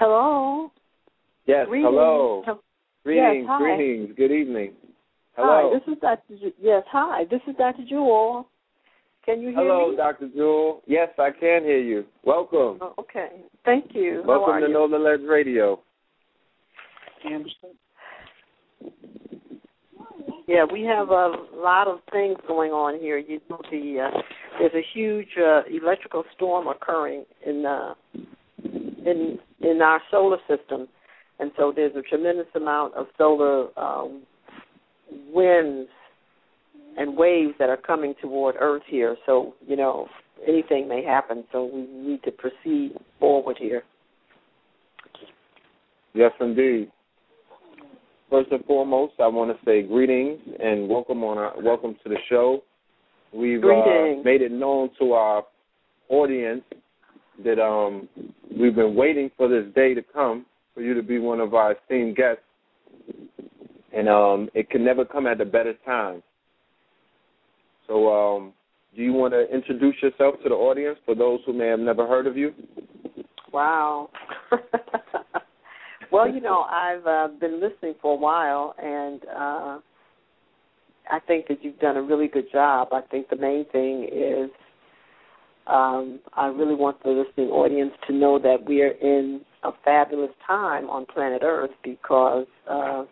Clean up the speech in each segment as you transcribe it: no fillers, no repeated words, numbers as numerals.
Hello. Yes, Greetings. hello. Greetings, yes, hi. greetings. Good evening. Hello. Hi, this is Dr. Yes, hi. This is Dr. Jewel. Can you hear Hello, me? Dr. Jewel. Yes, I can hear you. Welcome. Oh, okay. Thank you. Welcome How are to you? Know the Ledge Radio. Yeah, we have a lot of things going on here. You know, there's a huge electrical storm occurring in our solar system, and so there's a tremendous amount of solar winds and waves that are coming toward Earth here. So, you know, anything may happen, so we need to proceed forward here. Yes, indeed. First and foremost, I want to say greetings and welcome to the show. We've made it known to our audience that we've been waiting for this day to come for you to be one of our esteemed guests, and it can never come at a better time. So do you want to introduce yourself to the audience for those who may have never heard of you? Wow. Well, you know, I've been listening for a while, and I think that you've done a really good job. I think the main thing is I really want the listening audience to know that we are in a fabulous time on planet Earth because the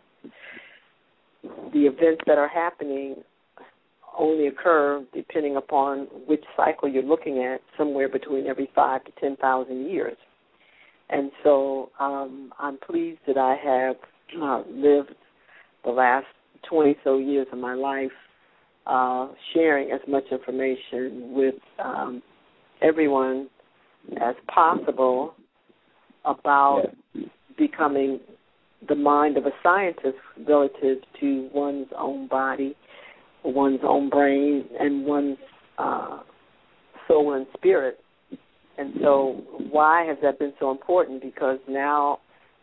events that are happening only occur, depending upon which cycle you're looking at, somewhere between every 5,000 to 10,000 years. And so I'm pleased that I have lived the last 20-so years of my life sharing as much information with everyone as possible about becoming the mind of a scientist relative to one's own body, one's own brain, and one's soul and spirit. And so why has that been so important? Because now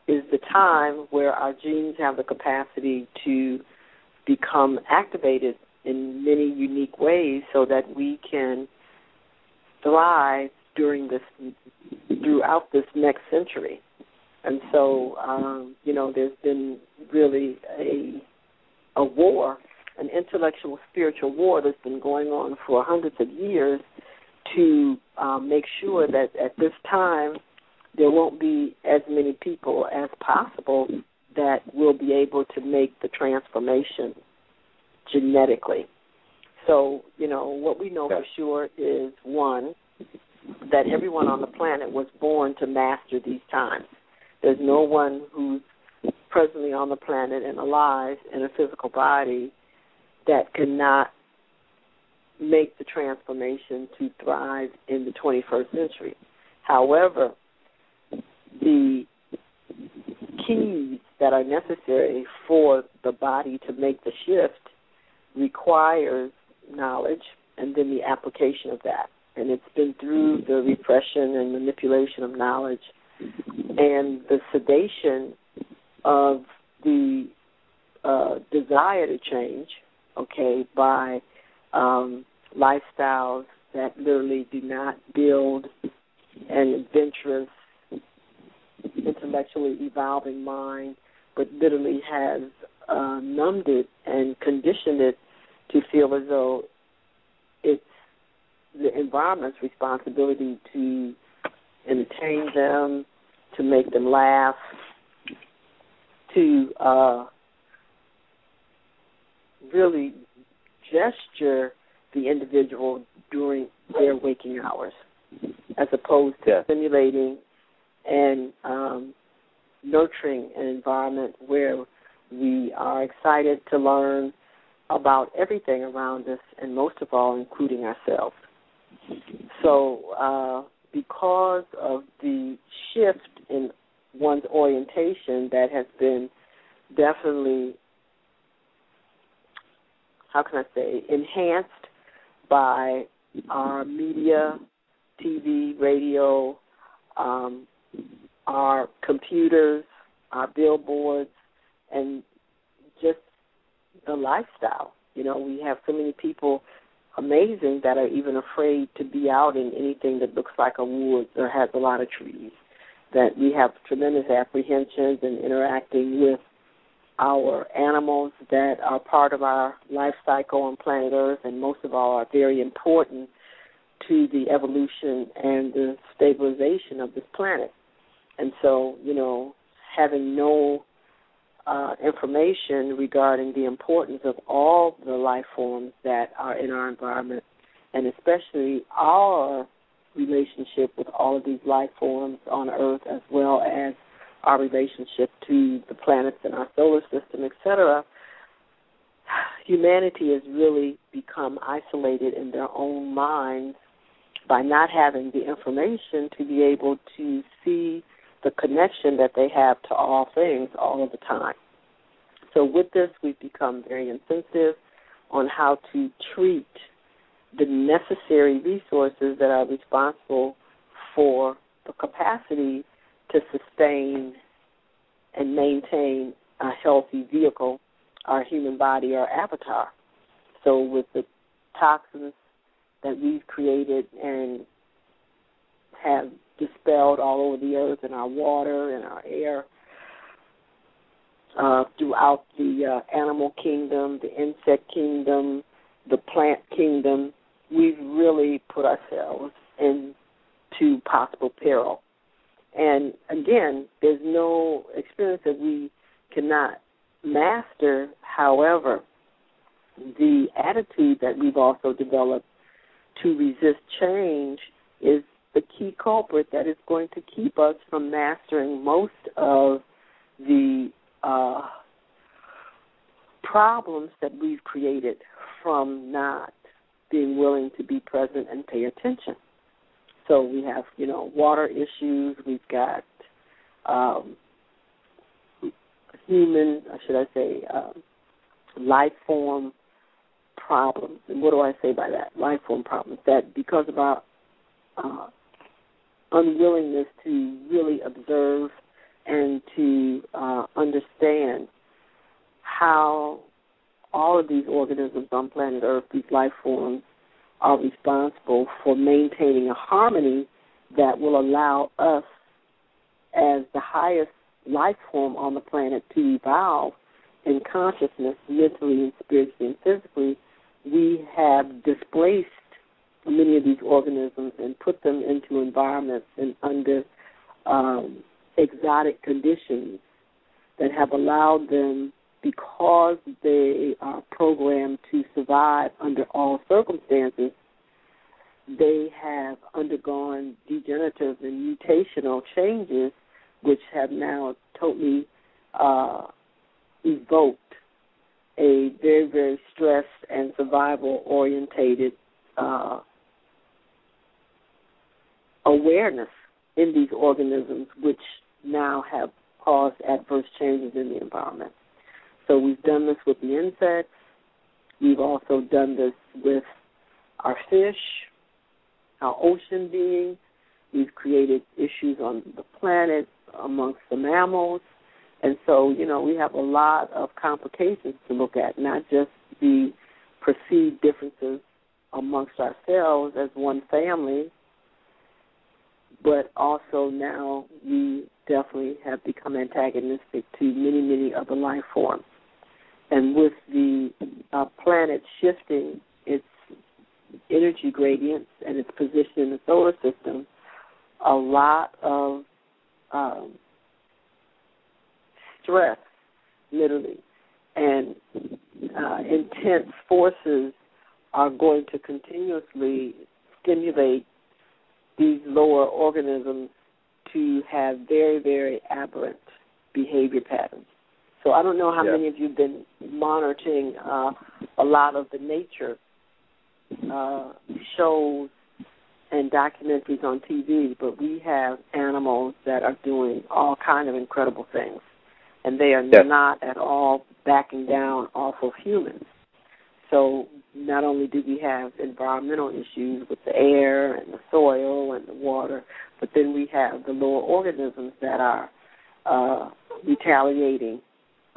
is the time where our genes have the capacity to become activated in many unique ways so that we can thrive throughout this next century. And so, you know, there's been really a war, an intellectual, spiritual war that's been going on for hundreds of years to make sure that at this time there won't be as many people as possible that will be able to make the transformation genetically. So, you know, what we know for sure is, one, that everyone on the planet was born to master these times. There's no one who's presently on the planet and alive in a physical body that cannot make the transformation to thrive in the 21st century. However, the keys that are necessary for the body to make the shift requires knowledge and then the application of that. And it's been through the repression and manipulation of knowledge and the sedation of the desire to change, by lifestyles that literally do not build an adventurous, intellectually evolving mind, but literally has numbed it and conditioned it to feel as though it's the environment's responsibility to entertain them, to make them laugh, to really gesture the individual during their waking hours, as opposed to stimulating and nurturing an environment where we are excited to learn about everything around us, and most of all, including ourselves. So because of the shift in one's orientation that has been definitely, enhanced by our media, TV, radio, our computers, our billboards, and just the lifestyle. You know, we have so many people, amazing, that are even afraid to be out in anything that looks like a woods or has a lot of trees. that we have tremendous apprehensions in interacting with our animals that are part of our life cycle on planet Earth, and most of all are very important to the evolution and the stabilization of this planet. And so, having no information regarding the importance of all the life forms that are in our environment, and especially our relationship with all of these life forms on Earth, as well as our relationship to the planets in our solar system, etc., humanity has really become isolated in their own minds by not having the information to be able to see the connection that they have to all things all of the time. So with this, we've become very insensitive on how to treat the necessary resources that are responsible for the capacity to sustain and maintain a healthy vehicle, our human body, our avatar. So with the toxins that we've created and have dispelled all over the earth in our water and our air, throughout the animal kingdom, the insect kingdom, the plant kingdom, we've really put ourselves into possible peril. And again, there's no experience that we cannot master. However, the attitude that we've also developed to resist change is the key culprit that is going to keep us from mastering most of the problems that we've created from not being willing to be present and pay attention. So we have, water issues. We've got life form problems. And what do I say by that? Life form problems. That because of our unwillingness to really observe and to understand how all of these organisms on planet Earth, these life forms, are responsible for maintaining a harmony that will allow us as the highest life form on the planet to evolve in consciousness, mentally and spiritually and physically. We have displaced many of these organisms and put them into environments and under exotic conditions that have allowed them, because they are programmed to survive under all circumstances, they have undergone degenerative and mutational changes which have now totally evoked a very, very stressed and survival-orientated awareness in these organisms, which now have caused adverse changes in the environment. So we've done this with the insects. We've also done this with our fish, our ocean beings. We've created issues on the planet amongst the mammals. And so, we have a lot of complications to look at, not just the perceived differences amongst ourselves as one family, but also now we definitely have become antagonistic to many, many other life forms. And with the planet shifting its energy gradients and its position in the solar system, a lot of stress, literally, and intense forces are going to continuously stimulate these lower organisms to have very, very aberrant behavior patterns. So I don't know how many of you have been monitoring a lot of the nature shows and documentaries on TV, but we have animals that are doing all kind of incredible things, and they are not at all backing down off of humans. So not only do we have environmental issues with the air and the soil and the water, but then we have the lower organisms that are retaliating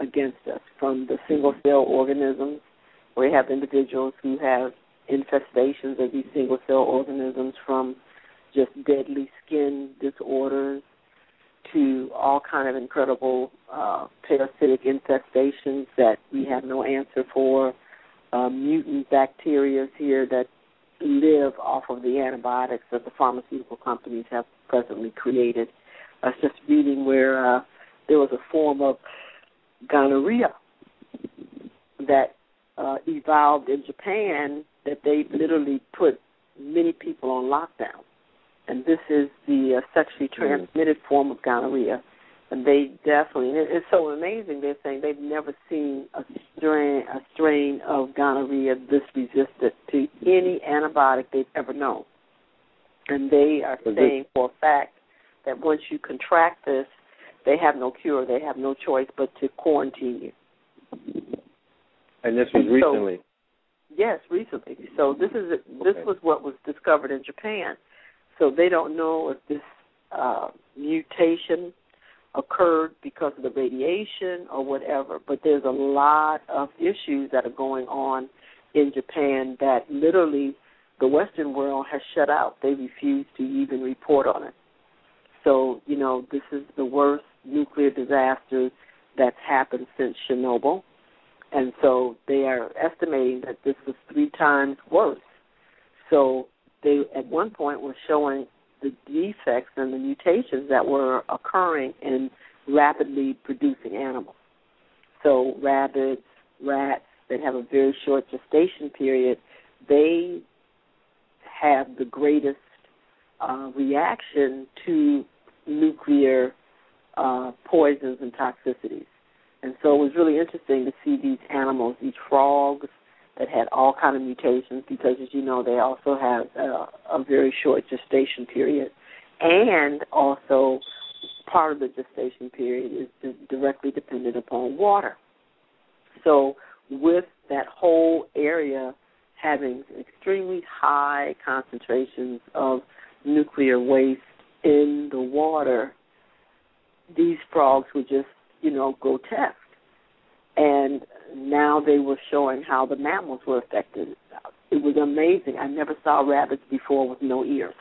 against us, from the single-cell organisms, where we have individuals who have infestations of these single-cell organisms, from just deadly skin disorders to all kind of incredible parasitic infestations that we have no answer for, mutant bacteria here that live off of the antibiotics that the pharmaceutical companies have presently created. I was just reading where there was a form of gonorrhea that evolved in Japan that they literally put many people on lockdown. And this is the sexually transmitted form of gonorrhea. And they definitely, it's so amazing, they're saying they've never seen a strain of gonorrhea this resistant to any antibiotic they've ever known. And they are saying for a fact that once you contract this, they have no cure, they have no choice but to quarantine you. And this was recently? Yes, recently. So this was what was discovered in Japan. So they don't know if this mutation occurred because of the radiation or whatever, but there's a lot of issues that are going on in Japan that literally the Western world has shut out. They refuse to even report on it. So, this is the worst nuclear disaster that's happened since Chernobyl. And so they are estimating that this was 3 times worse. So they, at one point, were showing the defects and the mutations that were occurring in rapidly producing animals. So rabbits, rats that have a very short gestation period, they have the greatest reaction to nuclear poisons and toxicities. And so it was really interesting to see these animals, these frogs that had all kind of mutations because, as you know, they also have a very short gestation period. And also part of the gestation period is directly dependent upon water. So with that whole area having extremely high concentrations of nuclear waste in the water, these frogs were just, grotesque. And now they were showing how the mammals were affected. It was amazing. I never saw rabbits before with no ears.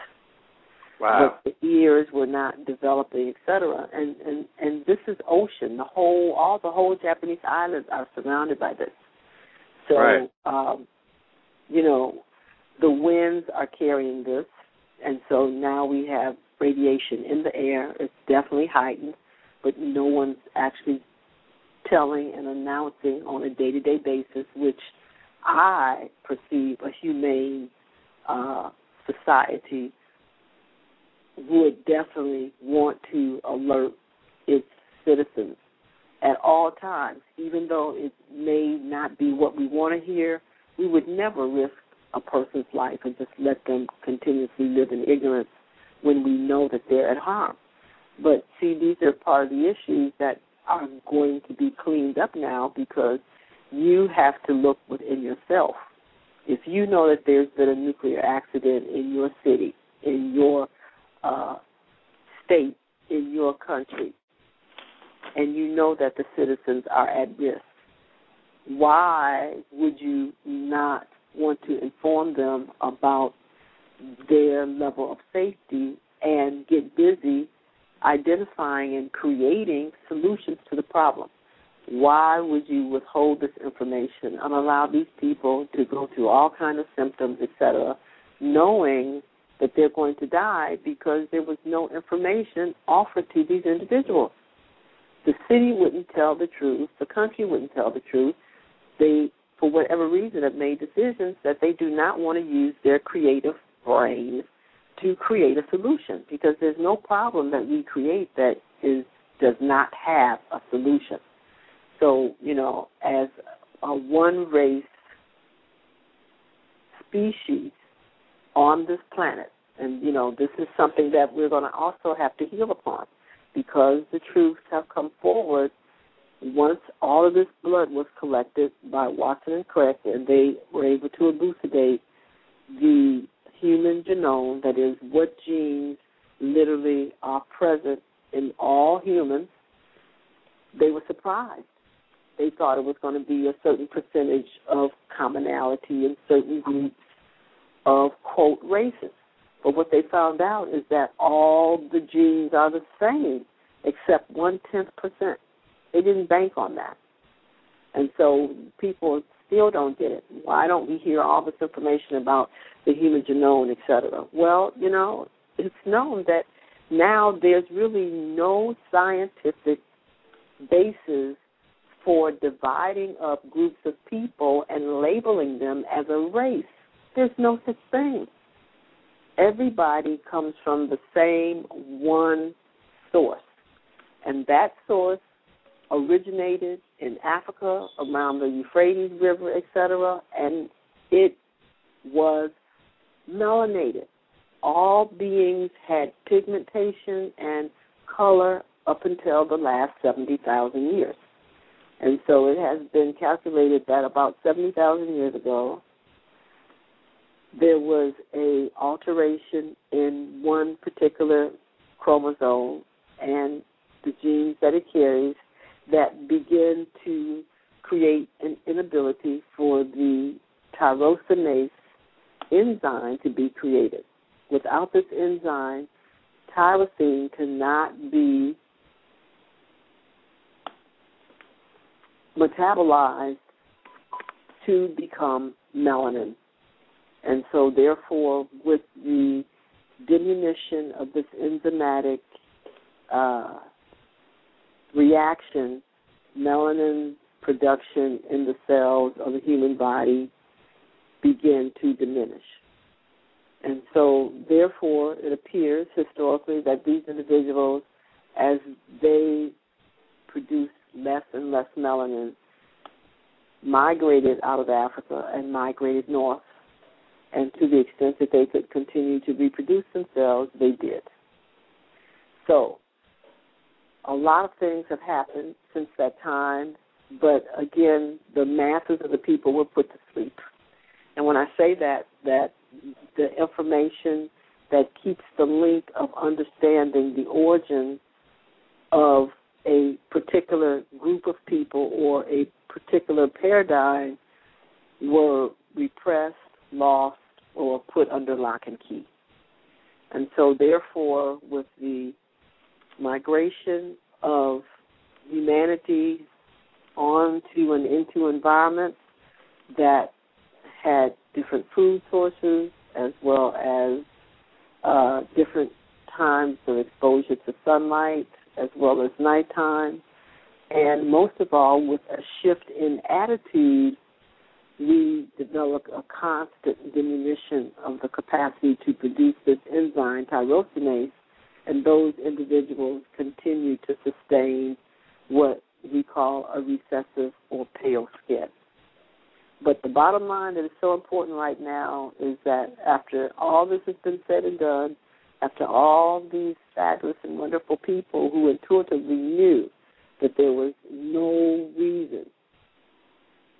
Wow. But the ears were not developing, et cetera. And this is ocean. The whole Japanese islands are surrounded by this. So, right. The winds are carrying this. And so now we have radiation in the air. It's definitely heightened, but no one's actually telling and announcing on a day-to-day basis, which I perceive a humane society would definitely want to alert its citizens at all times. Even though it may not be what we want to hear, we would never risk a person's life and just let them continuously live in ignorance when we know that they're at harm. But, see, these are part of the issues that are going to be cleaned up now because you have to look within yourself. If you know that there's been a nuclear accident in your city, in your state, in your country, and you know that the citizens are at risk, why would you not want to inform them about their level of safety and get busy identifying and creating solutions to the problem? Why would you withhold this information and allow these people to go through all kinds of symptoms, et cetera, knowing that they're going to die because there was no information offered to these individuals? The city wouldn't tell the truth. The country wouldn't tell the truth. They, for whatever reason, have made decisions that they do not want to use their creative brain to create a solution, because there's no problem that we create that does not have a solution. So, as a one-race species on this planet, and, this is something that we're going to also have to heal upon, because the truths have come forward once all of this blood was collected by Watson and Crick, and they were able to elucidate the human genome, that is, what genes literally are present in all humans. They were surprised. They thought it was going to be a certain percentage of commonality in certain groups of, quote, races. But what they found out is that all the genes are the same. except 0.1%. They didn't bank on that. And so people still don't get it. Why don't we hear all this information about the human genome, et cetera? Well, you know, it's known that now there's really no scientific basis for dividing up groups of people and labeling them as a race. There's no such thing. Everybody comes from the same one source, and that source originated in Africa around the Euphrates River, etc., and it was melanated. All beings had pigmentation and color up until the last 70,000 years. And so it has been calculated that about 70,000 years ago, there was an alteration in one particular chromosome and the genes that it carries that begin to create an inability for the tyrosinase enzyme to be created. Without this enzyme, tyrosine cannot be metabolized to become melanin. And so, therefore, with the diminution of this enzymatic reaction, melanin production in the cells of the human body begin to diminish. And so, therefore, it appears historically that these individuals, as they produce less and less melanin, migrated out of Africa and migrated north. And to the extent that they could continue to reproduce themselves, they did. So, a lot of things have happened since that time, but again, the masses of the people were put to sleep. And when I say that the information that keeps the link of understanding the origin of a particular group of people or a particular paradigm were repressed, lost, or put under lock and key. And so, therefore, with the migration of humanity onto and into environments that had different food sources as well as different times of exposure to sunlight as well as nighttime, and most of all, with a shift in attitude, we develop a constant diminution of the capacity to produce this enzyme, tyrosinase, and those individuals continue to sustain what we call a recessive or pale skin. But the bottom line that is so important right now is that after all this has been said and done, after all these fabulous and wonderful people who intuitively knew that there was no reason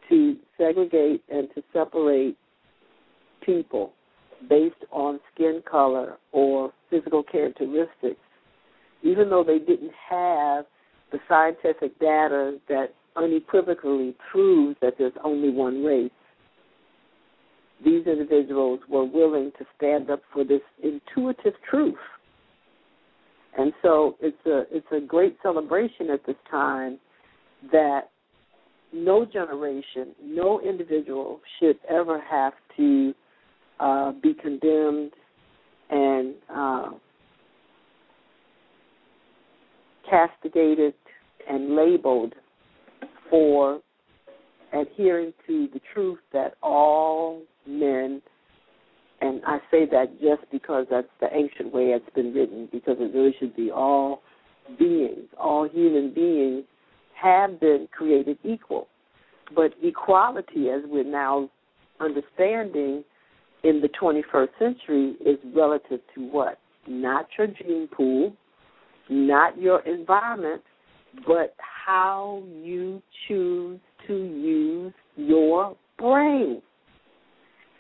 to segregate and to separate people based on skin color or physical characteristics, even though they didn't have the scientific data that unequivocally proves that there's only one race, these individuals were willing to stand up for this intuitive truth. And so it's a great celebration at this time that no generation, no individual should ever have to be condemned and castigated and labeled for adhering to the truth that all men, and I say that just because that's the ancient way it's been written, because it really should be all beings, all human beings have been created equal. But equality, as we're now understanding in the 21st century, is relative to what? Not your gene pool, not your environment, but how you choose to use your brain.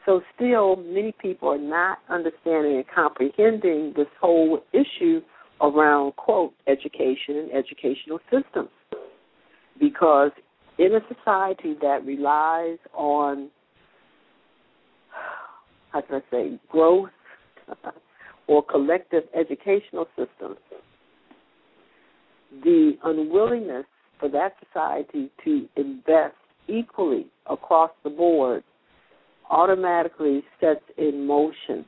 So still, many people are not understanding and comprehending this whole issue around, quote, education and educational systems. Because in a society that relies on, how can I say, growth or collective educational systems, the unwillingness for that society to invest equally across the board automatically sets in motion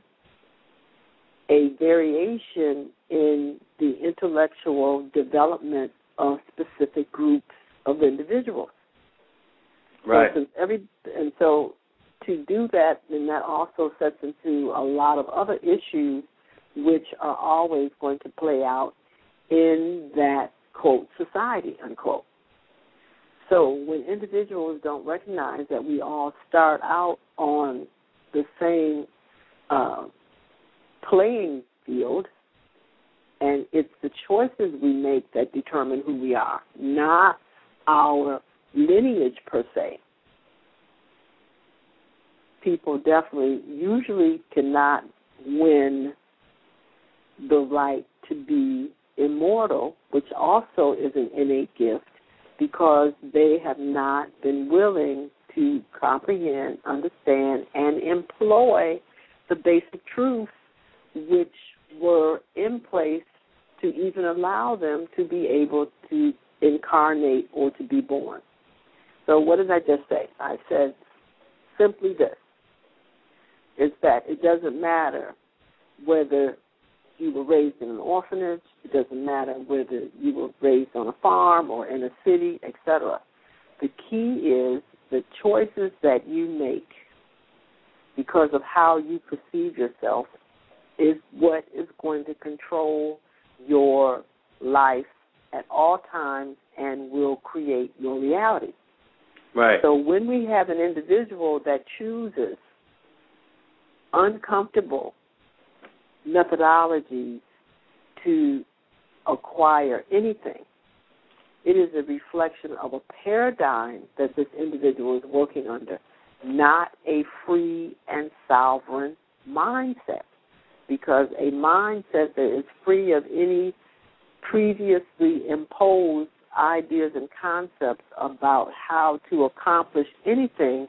a variation in the intellectual development of specific groups of individuals. Right. And so to do that, then that also sets into a lot of other issues which are always going to play out in that, quote, society, unquote. So when individuals don't recognize that we all start out on the same playing field, and it's the choices we make that determine who we are, not our lineage per se, people definitely usually cannot win the right to be immortal, which also is an innate gift, because they have not been willing to comprehend, understand, and employ the basic truths which were in place to even allow them to be able to incarnate or to be born. So what did I just say? I said simply this, is that it doesn't matter whether you were raised in an orphanage, it doesn't matter whether you were raised on a farm or in a city, etc. The key is the choices that you make because of how you perceive yourself is what is going to control your life at all times and will create your reality. Right. So when we have an individual that chooses uncomfortable methodologies to acquire anything, it is a reflection of a paradigm that this individual is working under, not a free and sovereign mindset. Because a mindset that is free of any previously imposed ideas and concepts about how to accomplish anything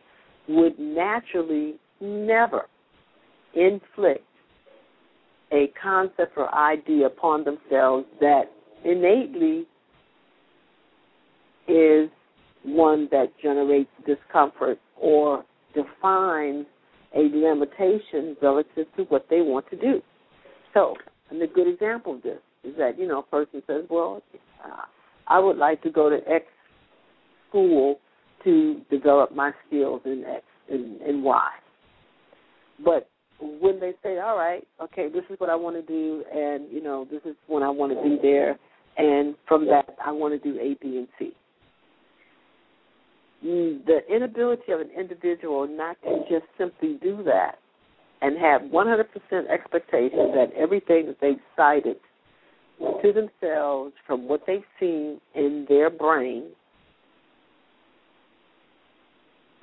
would naturally never inflict a concept or idea upon themselves that innately is one that generates discomfort or defines a limitation relative to what they want to do. So, and a good example of this is that, a person says, well, I would like to go to X school to develop my skills in X and Y. But when they say, all right, okay, this is what I want to do, and, this is when I want to be there, and from that I want to do A, B, and C. The inability of an individual not to just simply do that and have 100% expectation that everything that they've cited to themselves from what they've seen in their brain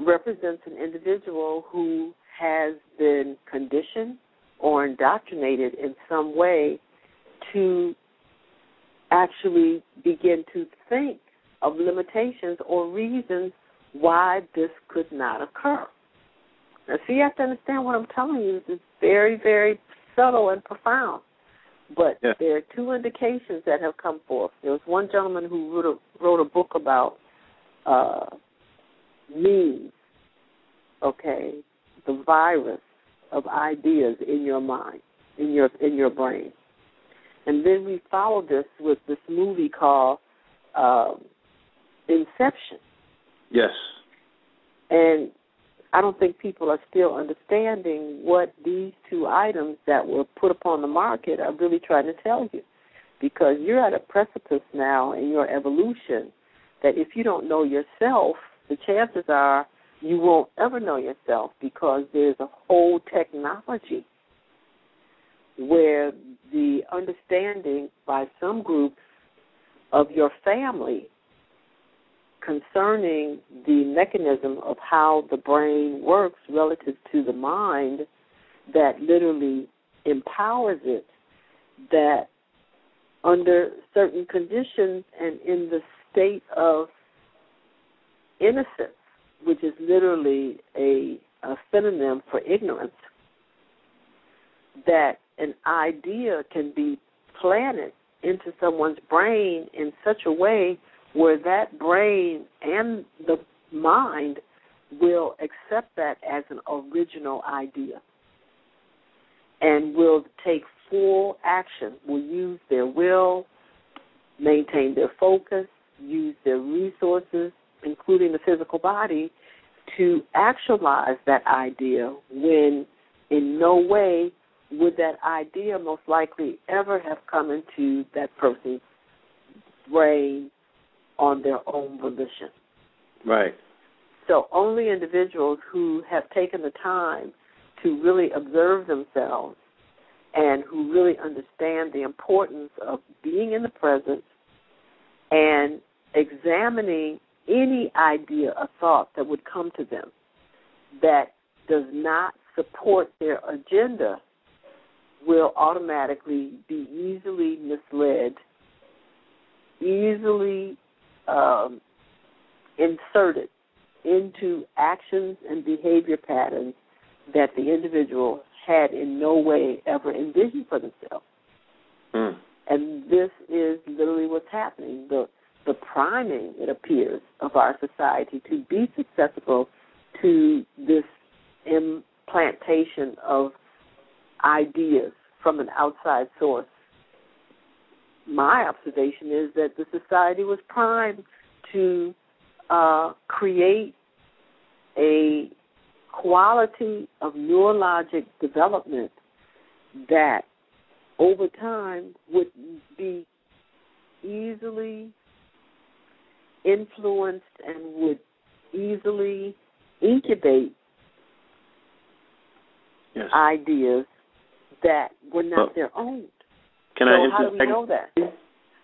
represents an individual who has been conditioned or indoctrinated in some way to actually begin to think of limitations or reasons why this could not occur. Now, see, you have to understand what I'm telling you. It's very, very subtle and profound. But there are two indications that have come forth. There was one gentleman who wrote a book about memes, the virus of ideas in your mind, in your brain. And then we followed this with this movie called Inception. Yes. And I don't think people are still understanding what these two items that were put upon the market are really trying to tell you. Because you're at a precipice now in your evolution that if you don't know yourself, the chances are you won't ever know yourself, because there's a whole technology where the understanding by some groups of your family concerning the mechanism of how the brain works relative to the mind that literally empowers it, that under certain conditions and in the state of innocence, which is literally a synonym for ignorance, that an idea can be planted into someone's brain in such a way where that brain and the mind will accept that as an original idea and will take full action, will use their will, maintain their focus, use their resources, including the physical body, to actualize that idea when in no way would that idea most likely ever have come into that person's brain on their own volition. Right. So only individuals who have taken the time to really observe themselves and who really understand the importance of being in the present and examining any idea or thought that would come to them that does not support their agenda will automatically be easily misled, easily inserted into actions and behavior patterns that the individual had in no way ever envisioned for themselves. And this is literally what's happening. The priming, it appears, of our society to be susceptible to this implantation of ideas from an outside source. My observation is that the society was primed to create a quality of neurologic development that over time would be easily influenced and would easily incubate ideas that were not their own. How do we know that?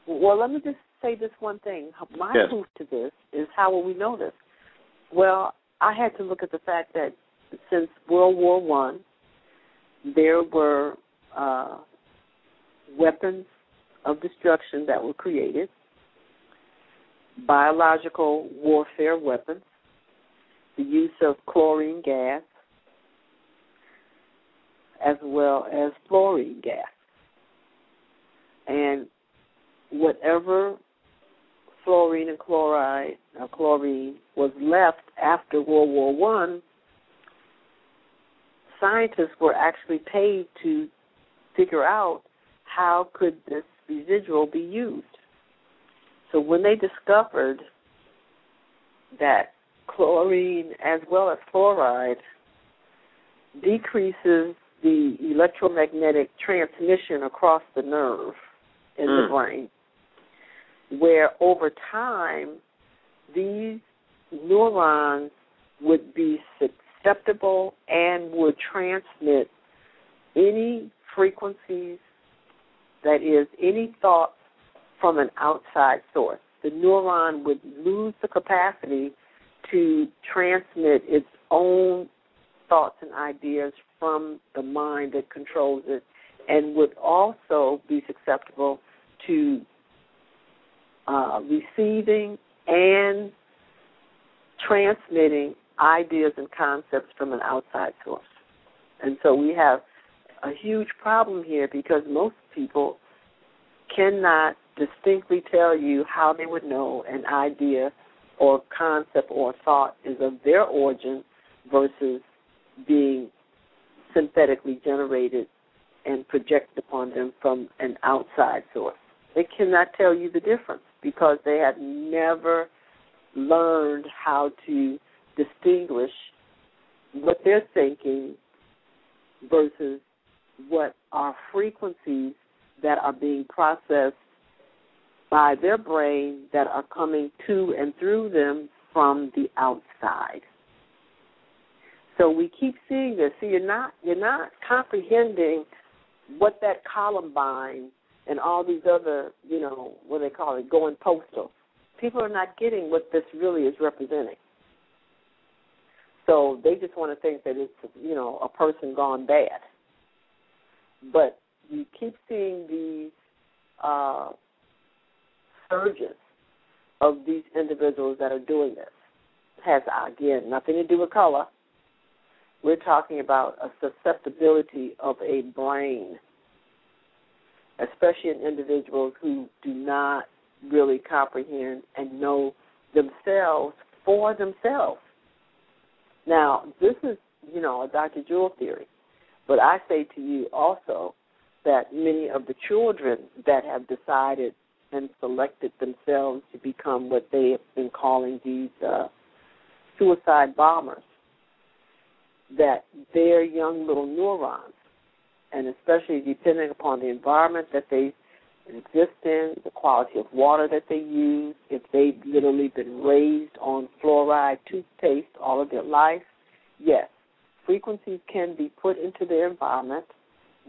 Well, let me just say this one thing. My proof to this is how will we know this? Well, I had to look at the fact that since World War I, there were weapons of destruction that were created, biological warfare weapons, the use of chlorine gas, as well as fluorine gas. And whatever fluorine and chlorine was left after World War I, scientists were actually paid to figure out how could this residual be used. So when they discovered that chlorine as well as fluoride decreases the electromagnetic transmission across the nerve in the brain, where over time these neurons would be susceptible and would transmit any frequencies, that is, any thoughts from an outside source. The neuron would lose the capacity to transmit its own thoughts and ideas from the mind that controls it, and would also be susceptible to receiving and transmitting ideas and concepts from an outside source. And so we have a huge problem here because most people cannot distinctly tell you how they would know an idea or concept or thought is of their origin versus being synthetically generated and projected upon them from an outside source. They cannot tell you the difference because they have never learned how to distinguish what they're thinking versus what are frequencies that are being processed by their brain that are coming to and through them from the outside. So we keep seeing this. See, you're not comprehending what that Columbine and all these other, what they call it, going postal. People are not getting what this really is representing. So they just want to think that it's, a person gone bad. But you keep seeing these surges of these individuals that are doing this. It has, again, nothing to do with color. We're talking about a susceptibility of a brain especially in individuals who do not really comprehend and know themselves for themselves. Now, this is, a Dr. Jewel theory, but I say to you also that many of the children that have decided and selected themselves to become what they have been calling these suicide bombers, that their young little neurons, and especially depending upon the environment that they exist in, the quality of water that they use, if they've literally been raised on fluoride toothpaste all of their life, yes, frequencies can be put into their environment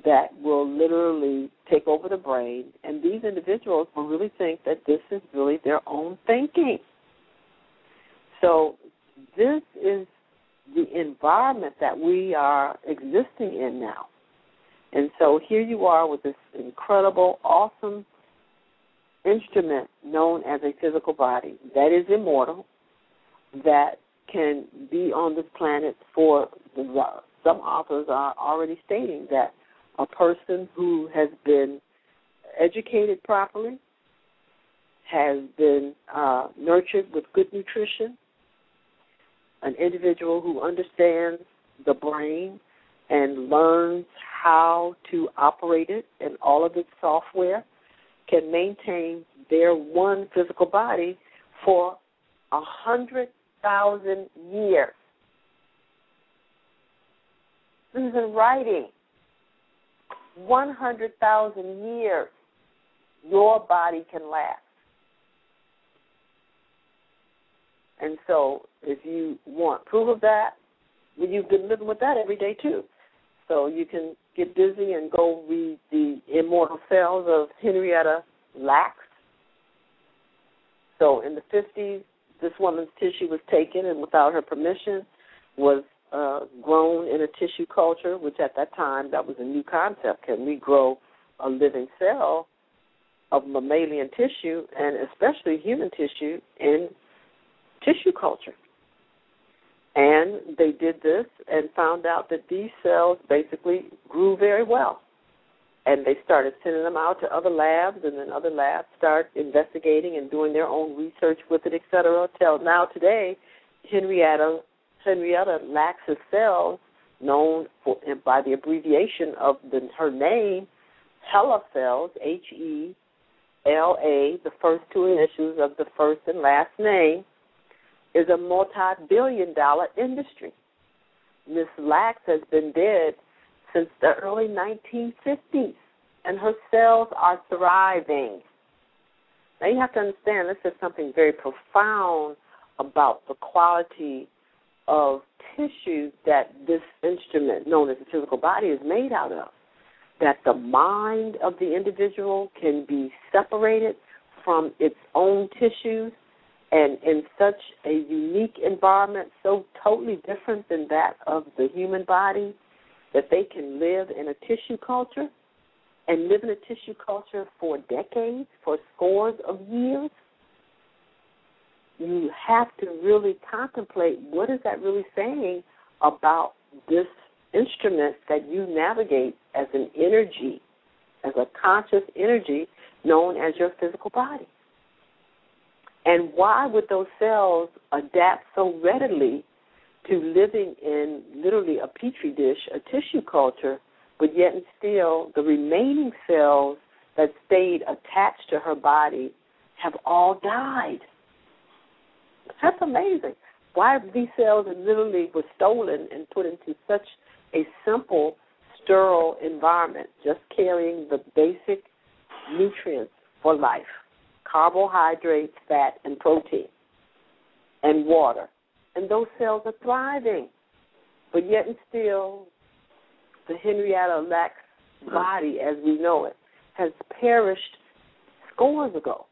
that will literally take over the brain, and these individuals will really think that this is really their own thinking. So this is the environment that we are existing in now. And so here you are with this incredible, awesome instrument known as a physical body that is immortal, that can be on this planet for, some authors are already stating that a person who has been educated properly, has been nurtured with good nutrition, an individual who understands the brain and learns how to operate it and all of its software, can maintain their one physical body for 100,000 years. This is in writing. 100,000 years your body can last. And so if you want proof of that, well, you've been living with that every day too. So you can get busy and go read the Immortal Cells of Henrietta Lacks. So in the 50s, this woman's tissue was taken and without her permission was grown in a tissue culture, which at that time, that was a new concept. Can we grow a living cell of mammalian tissue and especially human tissue in tissue culture? And they did this and found out that these cells basically grew very well. And they started sending them out to other labs, and then other labs start investigating and doing their own research with it, et cetera, till now today, Henrietta Lacks' cells, known by the abbreviation of her name, HeLa cells, H-E-L-A, the first two initials of the first and last name, is a multi-billion-dollar industry. Ms. Lacks has been dead since the early 1950s, and her cells are thriving. Now, you have to understand this is something very profound about the quality of tissue that this instrument, known as the physical body, is made out of, that the mind of the individual can be separated from its own tissues and in such a unique environment, so totally different than that of the human body, that they can live in a tissue culture and live in a tissue culture for decades, for scores of years. You have to really contemplate what is that really saying about this instrument that you navigate as an energy, as a conscious energy known as your physical body. And why would those cells adapt so readily to living in literally a petri dish, a tissue culture, but yet and still the remaining cells that stayed attached to her body have all died? That's amazing. Why these cells literally were stolen and put into such a simple, sterile environment, just carrying the basic nutrients for life: carbohydrates, fat, and protein, and water. And those cells are thriving. But yet and still, the Henrietta Lacks body, as we know it, has perished scores ago.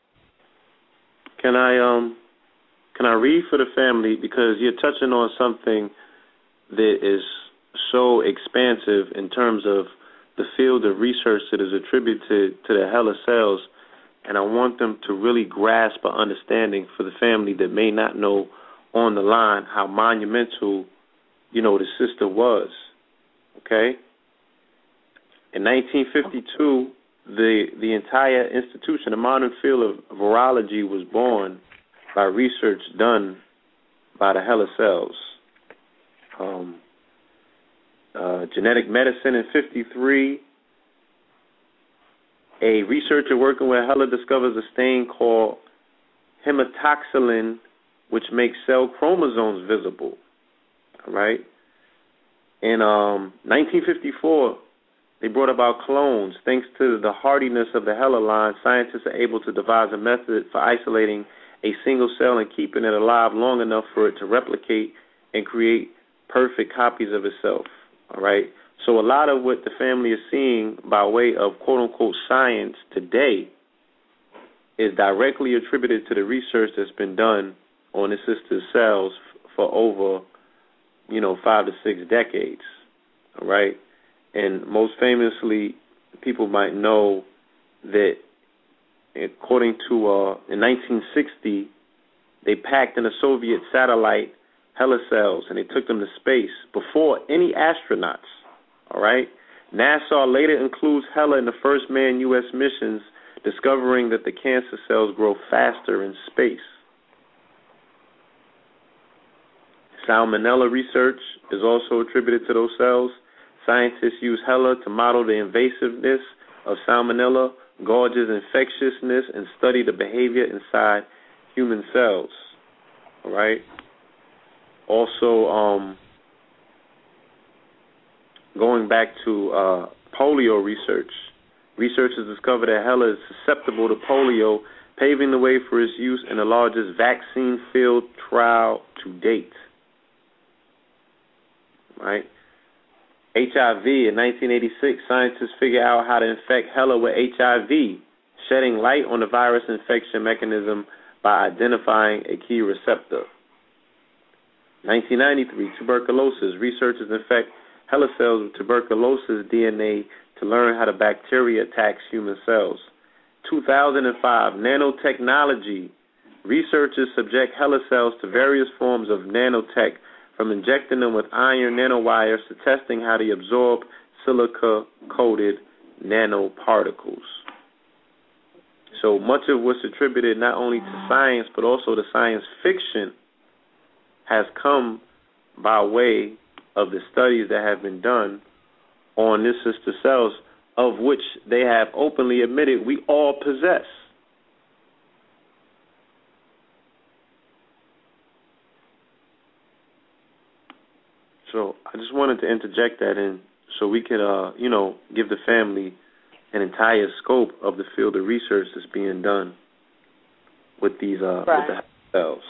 Can I read for the family, because you're touching on something that is so expansive in terms of the field of research that is attributed to the HeLa cells, and I want them to really grasp an understanding for the family that may not know on the line how monumental, the sister was, okay? In 1952, the entire institution, the modern field of virology, was born by research done by the HeLa cells. Genetic medicine in 1953, a researcher working with HeLa discovers a stain called hematoxylin, which makes cell chromosomes visible. All right. In 1954, they brought about clones. Thanks to the hardiness of the HeLa line, scientists are able to devise a method for isolating a single cell and keeping it alive long enough for it to replicate and create perfect copies of itself. All right. So a lot of what the family is seeing by way of quote-unquote science today is directly attributed to the research that's been done on the sister's cells for over, 5 to 6 decades. All right. And most famously, people might know that according to, in 1960, they packed in a Soviet satellite HeLa cells, and they took them to space before any astronauts, all right? NASA later includes HeLa in the first manned U.S. missions, discovering that the cancer cells grow faster in space. Salmonella research is also attributed to those cells. Scientists use HeLa to model the invasiveness of salmonella, gauge its infectiousness, and study the behavior inside human cells, all right? Also, going back to polio research, researchers discovered that HeLa is susceptible to polio, paving the way for its use in the largest vaccine field trial to date. Right? HIV in 1986, scientists figured out how to infect HeLa with HIV, shedding light on the virus infection mechanism by identifying a key receptor. 1993, tuberculosis. Researchers infect HeLa cells with tuberculosis DNA to learn how the bacteria attacks human cells. 2005, nanotechnology. Researchers subject HeLa cells to various forms of nanotech, from injecting them with iron nanowires to testing how they absorb silica-coated nanoparticles. So much of what's attributed not only to science but also to science fiction has come by way of the studies that have been done on this sister cells, of which they have openly admitted we all possess. So I just wanted to interject that in so we could, give the family an entire scope of the field of research that's being done with these with the cells.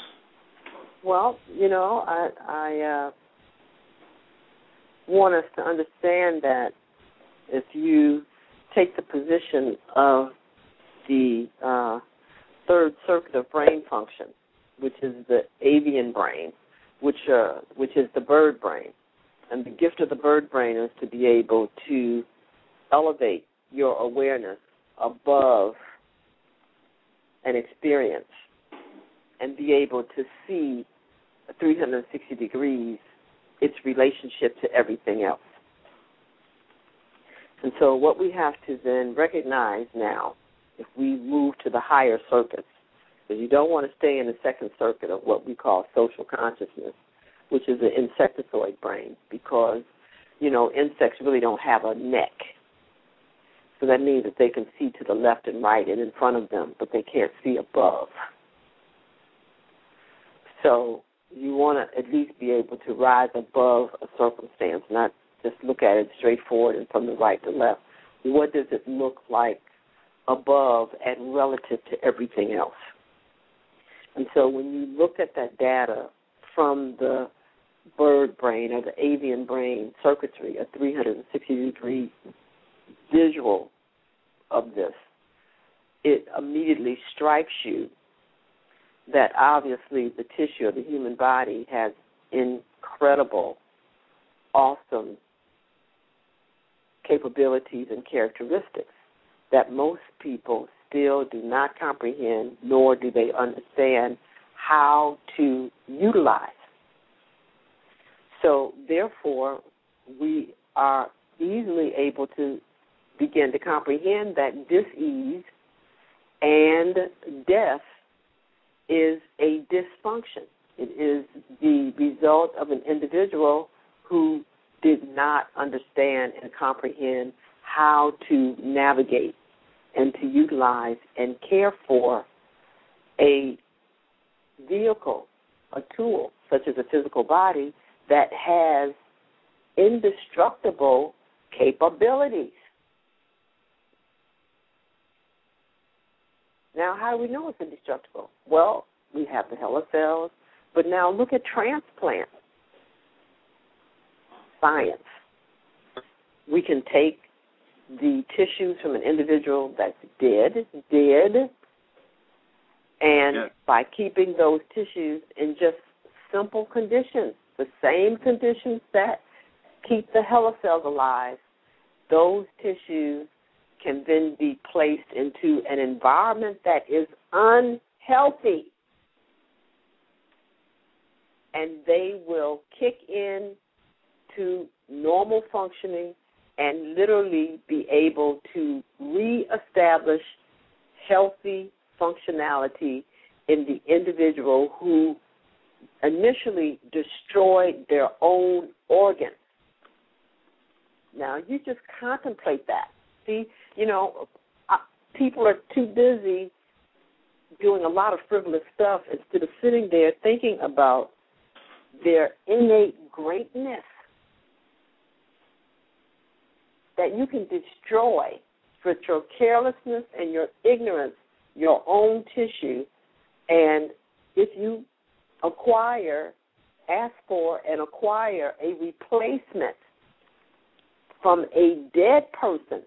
Well, I want us to understand that if you take the position of the third circuit of brain function, which is the avian brain, which is the bird brain, and the gift of the bird brain is to be able to elevate your awareness above an experience and be able to see 360 degrees its relationship to everything else. And so what we have to then recognize now, if we move to the higher circuits, because you don't want to stay in the second circuit of what we call social consciousness, which is the insectoid brain, because, insects really don't have a neck. So that means that they can see to the left and right and in front of them, but they can't see above. So you want to at least be able to rise above a circumstance, not just look at it straightforward and from the right to left. What does it look like above and relative to everything else? And so when you look at that data from the bird brain or the avian brain circuitry, a 360-degree visual of this, it immediately strikes you that obviously the tissue of the human body has incredible, awesome capabilities and characteristics that most people still do not comprehend, nor do they understand how to utilize. So therefore, we are easily able to begin to comprehend that dis-ease and death is a dysfunction. It is the result of an individual who did not understand and comprehend how to navigate and to utilize and care for a vehicle, a tool, such as a physical body that has indestructible capabilities. Now, how do we know it's indestructible? Well, we have the HeLa cells, but now look at transplants. Science. We can take the tissues from an individual that's dead, and by keeping those tissues in just simple conditions, the same conditions that keep the HeLa cells alive, those tissues can then be placed into an environment that is unhealthy, and they will kick in to normal functioning and literally be able to reestablish healthy functionality in the individual who initially destroyed their own organs. Now, you just contemplate that. See, people are too busy doing a lot of frivolous stuff instead of sitting there thinking about their innate greatness, that you can destroy with your carelessness and your ignorance your own tissue, and if you ask for and acquire a replacement from a dead person,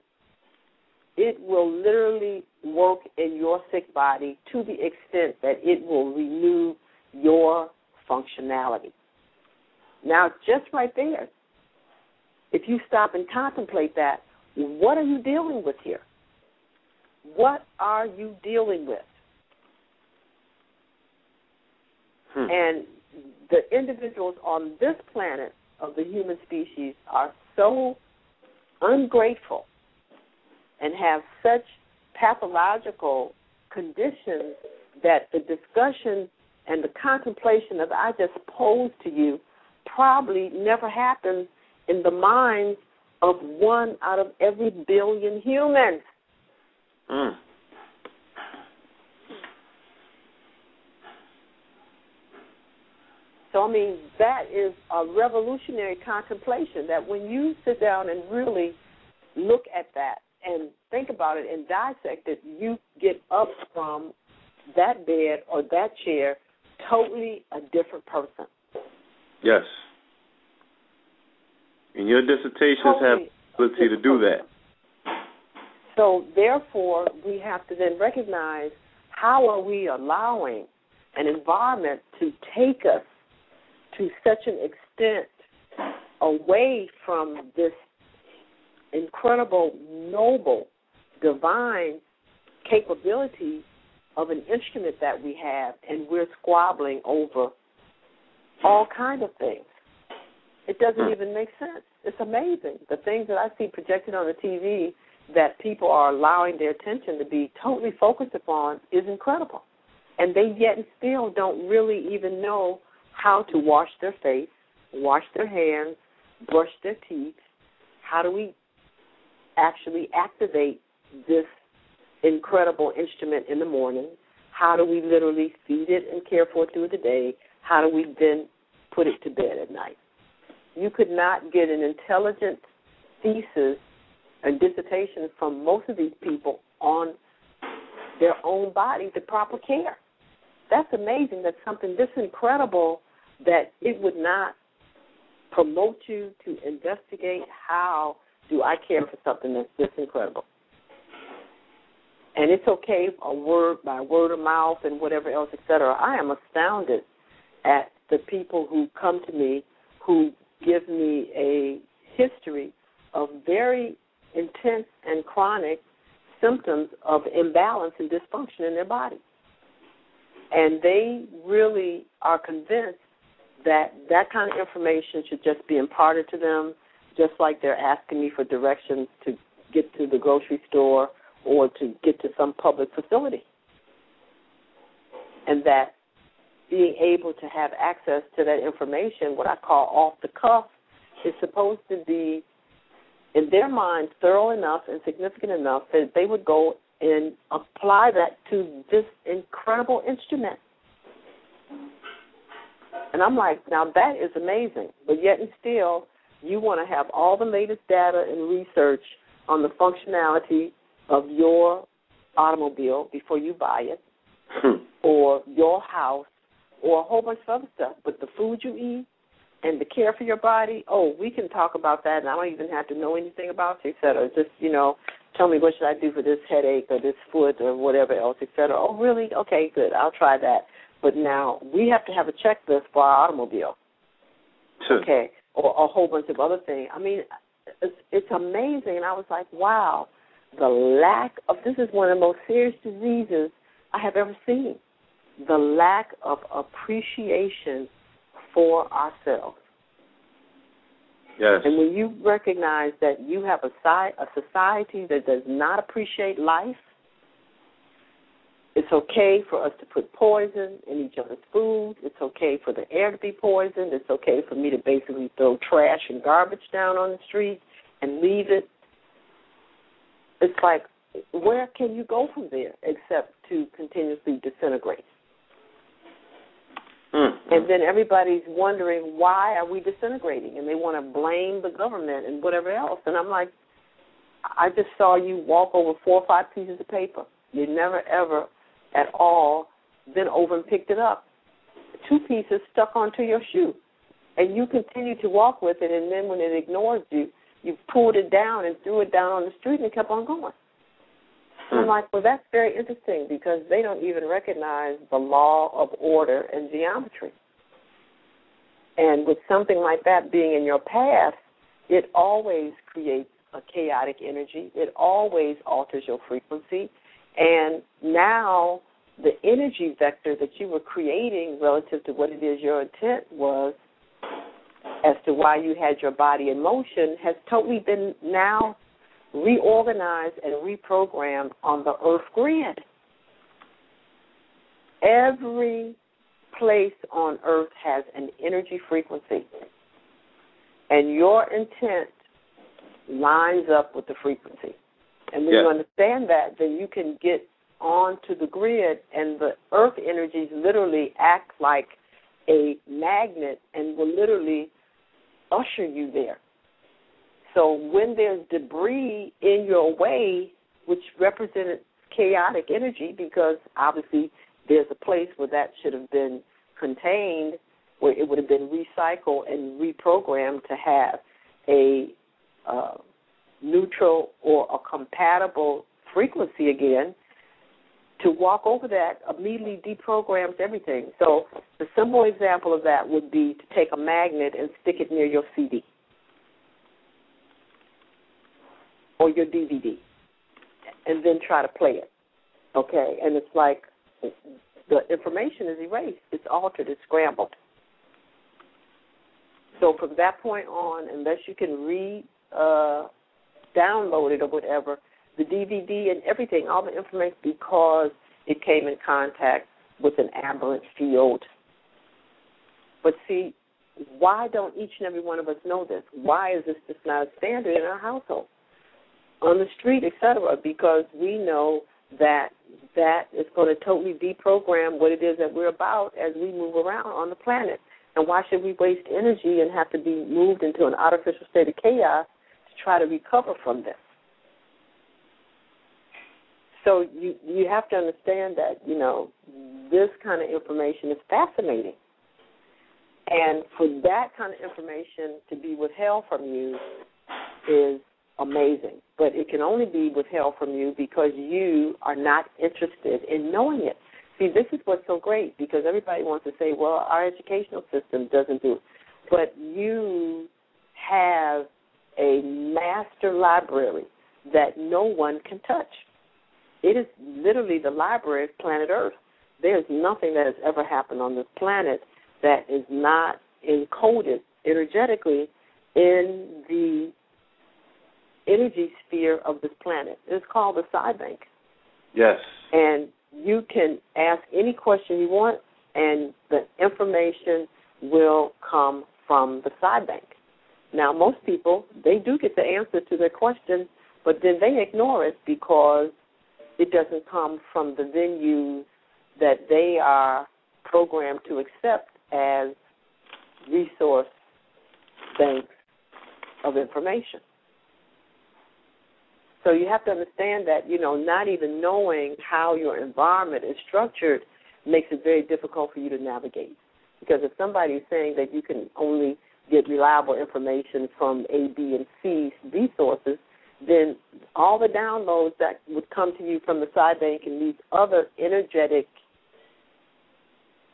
it will literally work in your sick body to the extent that it will renew your functionality. Now, just right there, if you stop and contemplate that, what are you dealing with here? What are you dealing with? And the individuals on this planet of the human species are so ungrateful and have such pathological conditions that the discussion and the contemplation that I just posed to you probably never happens in the minds of 1 out of every billion humans. So, I mean, that is a revolutionary contemplation, that when you sit down and really look at that and think about it and dissect it, you get up from that bed or that chair totally a different person. Yes. And your dissertations have the ability to do that. So, therefore, we have to then recognize, how are we allowing an environment to take us to such an extent away from this incredible, noble, divine capability of an instrument that we have, and we're squabbling over all kinds of things. It doesn't even make sense. It's amazing. The things that I see projected on the TV that people are allowing their attention to be totally focused upon is incredible. And they yet and still don't really even know how to wash their face, wash their hands, brush their teeth. How do we actually activate this incredible instrument in the morning? How do we literally feed it and care for it through the day? How do we then put it to bed at night? You could not get an intelligent thesis and dissertation from most of these people on their own body, the proper care. That's amazing. That's something this incredible that it would not promote you to investigate how do I care for something that's this incredible. And it's okay, a word by word of mouth and whatever else, et cetera. I am astounded at the people who come to me who give me a history of very intense and chronic symptoms of imbalance and dysfunction in their body. And they really are convinced that that kind of information should just be imparted to them, just like they're asking me for directions to get to the grocery store or to get to some public facility. And that being able to have access to that information, what I call off the cuff, is supposed to be, in their minds, thorough enough and significant enough that they would go and apply that to this incredible instrument. And I'm like, now that is amazing. But yet and still, you want to have all the latest data and research on the functionality of your automobile before you buy it, or your house, or a whole bunch of other stuff. But the food you eat and the care for your body, we can talk about that, and I don't even have to know anything about you, et cetera. Just, tell me what should I do for this headache or this foot or whatever else, et cetera. Oh, really? Okay, good. I'll try that. But now we have to have a checklist for our automobile. Okay, or a whole bunch of other things. I mean, it's amazing. And I was like, wow, the lack of, this is one of the most serious diseases I have ever seen, the lack of appreciation for ourselves. Yes. And when you recognize that you have a society that does not appreciate life, it's okay for us to put poison in each other's food. It's okay for the air to be poisoned. It's okay for me to basically throw trash and garbage down on the street and leave it. It's like, where can you go from there except to continuously disintegrate? And then everybody's wondering, why are we disintegrating? And they want to blame the government and whatever else. And I'm like, I just saw you walk over 4 or 5 pieces of paper. You never, ever at all been over and picked it up. 2 pieces stuck onto your shoe. And you continue to walk with it, and then when it ignores you, you pulled it down and threw it down on the street and kept on going. And I'm like, well, that's very interesting because they don't even recognize the law of order and geometry. And with something like that being in your path, it always creates a chaotic energy. It always alters your frequency. And now the energy vector that you were creating relative to what it is your intent was as to why you had your body in motion has totally been now reorganized and reprogrammed on the Earth grid. Every place on Earth has an energy frequency, and your intent lines up with the frequency. And when you understand that, then you can get onto the grid, and the Earth energies literally act like a magnet and will literally usher you there. So when there's debris in your way, which represented chaotic energy, because obviously there's a place where that should have been contained, where it would have been recycled and reprogrammed to have a neutral or a compatible frequency again, to walk over that immediately deprograms everything. So the simple example of that would be to take a magnet and stick it near your CD or your DVD and then try to play it, okay? And it's like the information is erased. It's altered. It's scrambled. So from that point on, unless you can download it or whatever, the DVD and everything, all the information, because it came in contact with an aberrant field. But see, why don't each and every one of us know this? Why is this just not a standard in our household, on the street, et cetera? Because we know that is going to totally deprogram what it is that we're about as we move around on the planet. And why should we waste energy and have to be moved into an artificial state of chaos to try to recover from this? So you have to understand that, this kind of information is fascinating. And for that kind of information to be withheld from you is amazing. But it can only be withheld from you because you are not interested in knowing it. See, this is what's so great, because everybody wants to say, well, our educational system doesn't do it. But you have a master library that no one can touch. It is literally the library of planet Earth. There's nothing that has ever happened on this planet that is not encoded energetically in the energy sphere of this planet. It's called the side bank. Yes. And you can ask any question you want, and the information will come from the side bank. Now, most people, they do get the answer to their question, but then they ignore it because it doesn't come from the venues that they are programmed to accept as resource banks of information. So you have to understand that, not even knowing how your environment is structured makes it very difficult for you to navigate. Because if somebody is saying that you can only get reliable information from A, B, and C resources, then all the downloads that would come to you from the side bank and these other energetic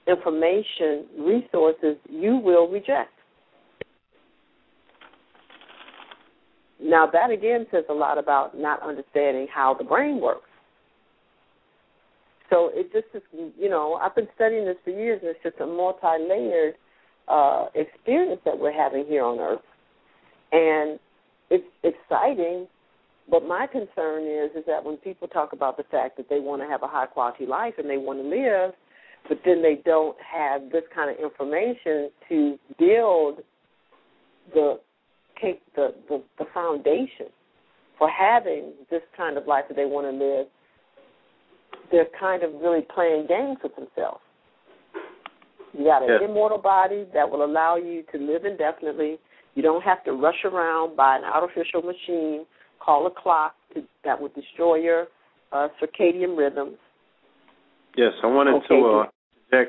information resources, you will reject. Now, that again says a lot about not understanding how the brain works. So it just is, I've been studying this for years, and it's just a multi-layered experience that we're having here on Earth. And it's exciting, but my concern is that when people talk about the fact that they want to have a high-quality life and they want to live, but then they don't have this kind of information to build the foundation for having this kind of life that they want to live, they're kind of really playing games with themselves. You got an immortal body that will allow you to live indefinitely. You don't have to rush around by an artificial machine, call a clock that would destroy your circadian rhythms. Yes, I wanted to check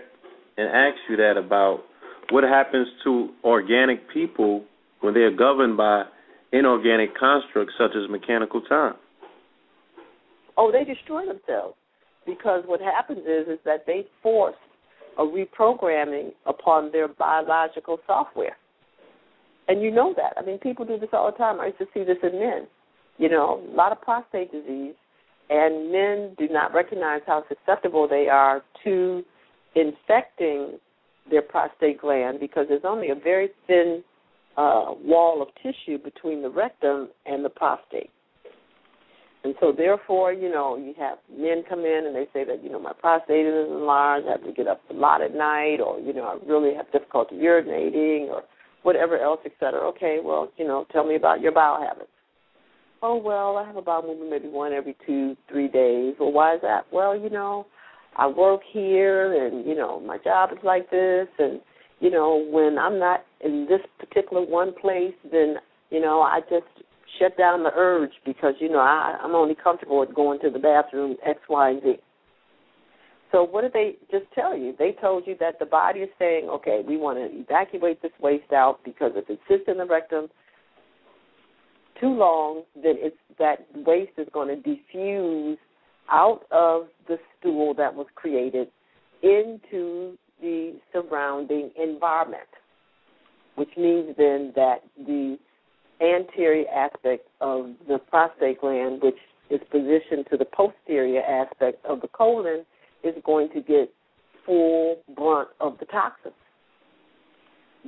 and ask you that about what happens to organic people when they are governed by inorganic constructs such as mechanical time. Oh, they destroy themselves because what happens is that they force a reprogramming upon their biological software. And you know that. I mean, people do this all the time. I used to see this in men. A lot of prostate disease, and men do not recognize how susceptible they are to infecting their prostate gland because there's only a very thin wall of tissue between the rectum and the prostate. And so, therefore, you have men come in and they say that, my prostate is enlarged, I have to get up a lot at night, or, I really have difficulty urinating, or whatever else, et cetera. Okay, well, tell me about your bowel habits. Oh, well, I have a bowel movement maybe one every 2-3 days. Well, why is that? Well, I work here, and, my job is like this, and, when I'm not in this particular one place, then, I just shut down the urge because, I'm only comfortable with going to the bathroom X, Y, and Z. So what did they just tell you? They told you that the body is saying, okay, we want to evacuate this waste out because if it sits in the rectum too long, then that waste is going to diffuse out of the stool that was created into the surrounding environment, which means then that the anterior aspect of the prostate gland, which is positioned to the posterior aspect of the colon, is going to get full brunt of the toxins.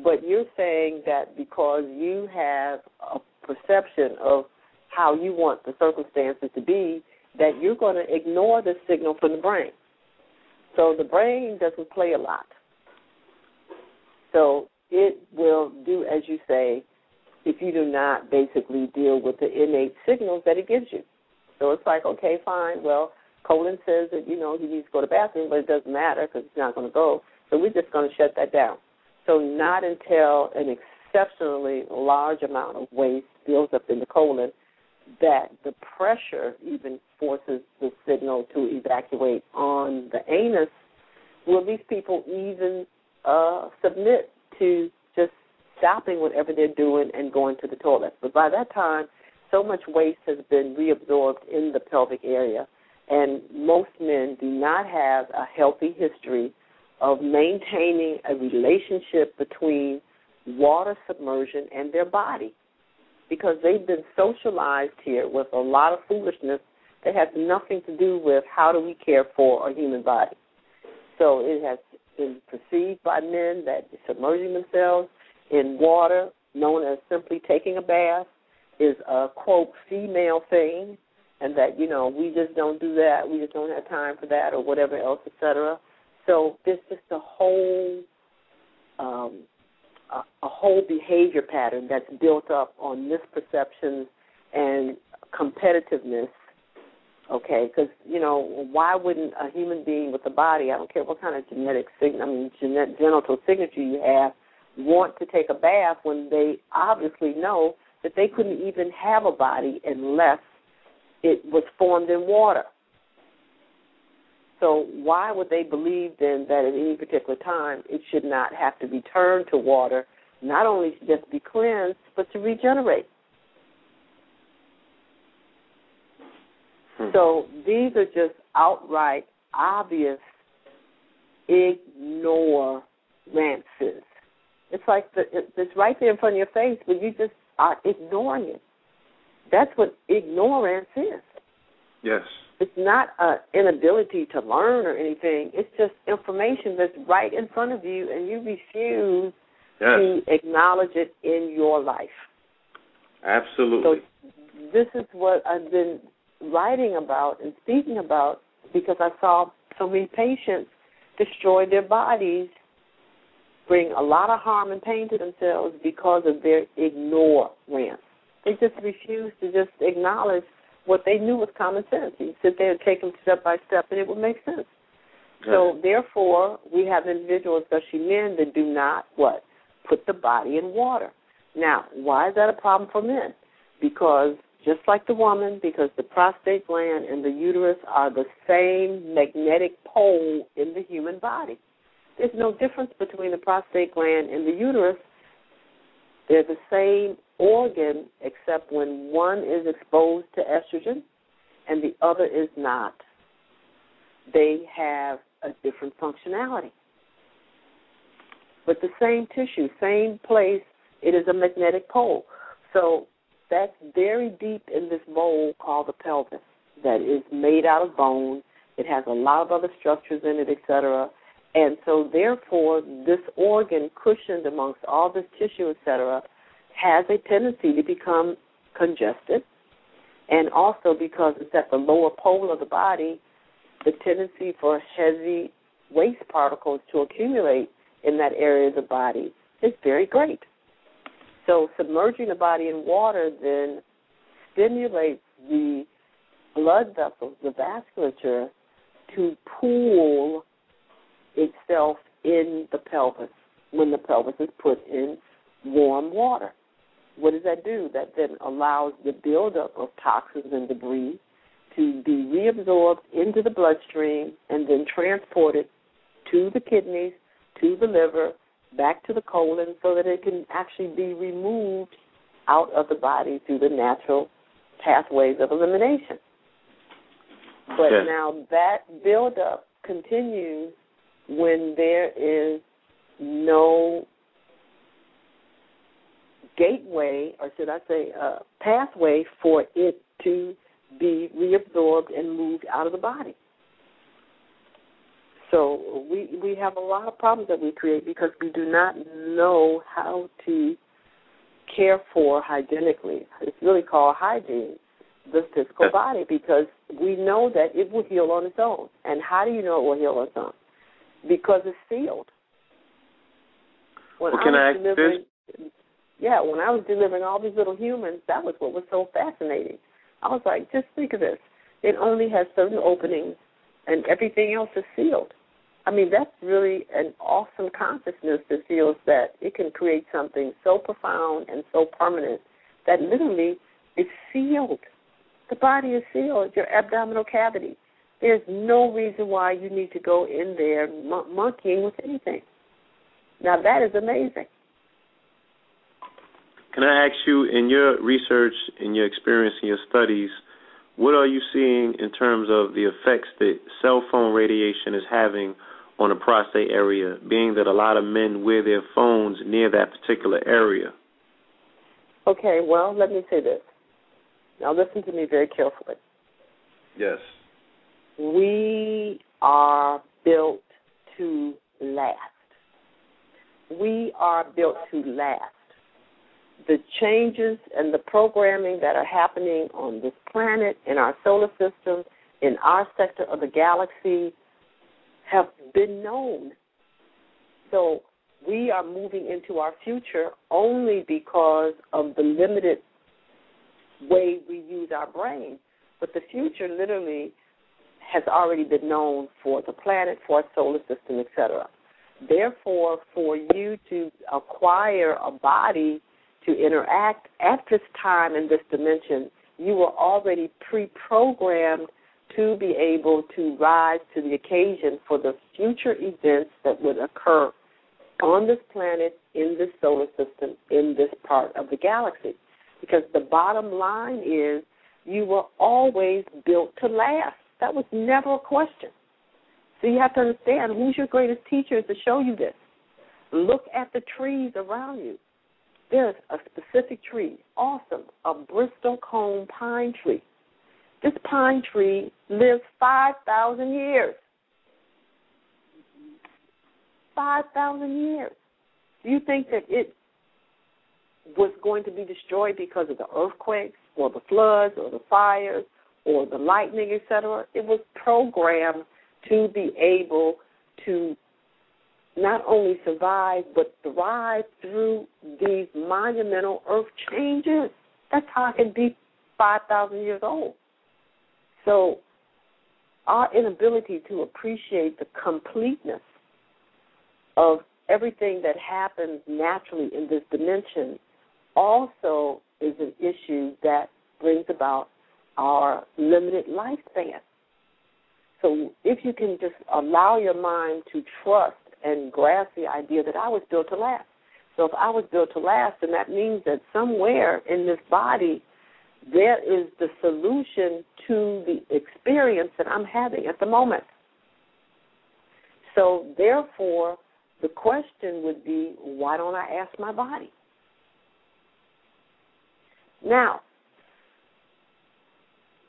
But you're saying that because you have a perception of how you want the circumstances to be, that you're going to ignore the signal from the brain. So the brain doesn't play a lot. So it will do, as you say, if you do not basically deal with the innate signals that it gives you. So it's like, okay, fine, well, colon says that, he needs to go to the bathroom, but it doesn't matter because it's not going to go. So we're just going to shut that down. So not until an exceptionally large amount of waste builds up in the colon that the pressure even forces the signal to evacuate on the anus will these people even submit to just stopping whatever they're doing and going to the toilet. But by that time, so much waste has been reabsorbed in the pelvic area, and most men do not have a healthy history of maintaining a relationship between water submersion and their body, because they've been socialized here with a lot of foolishness that has nothing to do with how do we care for a human body. So it has been perceived by men that submerging themselves in water, known as simply taking a bath, is a, quote, female thing, and that, we just don't do that, we just don't have time for that, or whatever else, etc. So there's just a whole behavior pattern that's built up on misperceptions and competitiveness. Okay, because, why wouldn't a human being with a body, I don't care what kind of genital signature you have, want to take a bath when they obviously know that they couldn't even have a body unless it was formed in water? So why would they believe then that at any particular time it should not have to be turned to water, not only to just be cleansed, but to regenerate? So these are just outright obvious ignorances. It's like it's right there in front of your face, but you just are ignoring it. That's what ignorance is. Yes. It's not an inability to learn or anything. It's just information that's right in front of you, and you refuse to acknowledge it in your life. Absolutely. So this is what I've been writing about and speaking about, because I saw so many patients destroy their bodies, bring a lot of harm and pain to themselves because of their ignorance. They just refuse to just acknowledge what they knew was common sense. You sit there and take them step by step, and it would make sense. Yeah. So, therefore, we have individuals, especially men, that do not, put the body in water. Now, why is that a problem for men? Because just like the woman, because the prostate gland and the uterus are the same magnetic pole in the human body. There's no difference between the prostate gland and the uterus. They're the same organ, except when one is exposed to estrogen and the other is not. They have a different functionality. But the same tissue, same place, it is a magnetic pole. So that's very deep in this bowl called the pelvis that is made out of bone. It has a lot of other structures in it, etc. And so, therefore, this organ, cushioned amongst all this tissue, etc., has a tendency to become congested. And also, because it's at the lower pole of the body, the tendency for heavy waste particles to accumulate in that area of the body is very great. So submerging the body in water then stimulates the blood vessels, the vasculature, to pool itself in the pelvis when the pelvis is put in warm water. What does that do? That then allows the buildup of toxins and debris to be reabsorbed into the bloodstream and then transported to the kidneys, to the liver, back to the colon, so that it can actually be removed out of the body through the natural pathways of elimination. But now that buildup continues when there is no gateway, or should I say pathway, for it to be reabsorbed and moved out of the body. So we have a lot of problems that we create because we do not know how to care for hygienically. It's really called hygiene, the physical body, because we know that it will heal on its own. And how do you know it will heal on its own? Because it's sealed. When I was delivering all these little humans, that was what was so fascinating. I was like, just think of this. It only has certain openings, and everything else is sealed. I mean, that's really an awesome consciousness that feels that it can create something so profound and so permanent that literally it's sealed. The body is sealed, your abdominal cavity. There's no reason why you need to go in there monkeying with anything. Now, that is amazing. Can I ask you, in your research, in your experience, in your studies, what are you seeing in terms of the effects that cell phone radiation is having on the prostate area, being that a lot of men wear their phones near that particular area? Okay, well, let me say this. Now, listen to me very carefully. Yes. We are built to last. We are built to last. the changes and the programming that are happening on this planet, in our solar system, in our sector of the galaxy have been known. So we are moving into our future only because of the limited way we use our brain. But the future literally has already been known for the planet, for our solar system, etc. Therefore, for you to acquire a body to interact at this time in this dimension, you were already pre-programmed to be able to rise to the occasion for the future events that would occur on this planet, in this solar system, in this part of the galaxy. Because the bottom line is you were always built to last. That was never a question. So you have to understand who's your greatest teacher to show you this. Look at the trees around you. There's a specific tree, awesome, a Bristol cone pine tree. This pine tree lives 5,000 years. 5,000 years. Do you think that it was going to be destroyed because of the earthquakes or the floods or the fires or the lightning, etc.? It was programmed to be able to not only survive but thrive through these monumental earth changes. That's how it can be 5,000 years old. So our inability to appreciate the completeness of everything that happens naturally in this dimension also is an issue that brings about our limited lifespan. So if you can just allow your mind to trust and grasp the idea that I was built to last. So if I was built to last, then that means that somewhere in this body there is the solution to the experience that I'm having at the moment. So therefore, the question would be, why don't I ask my body? Now,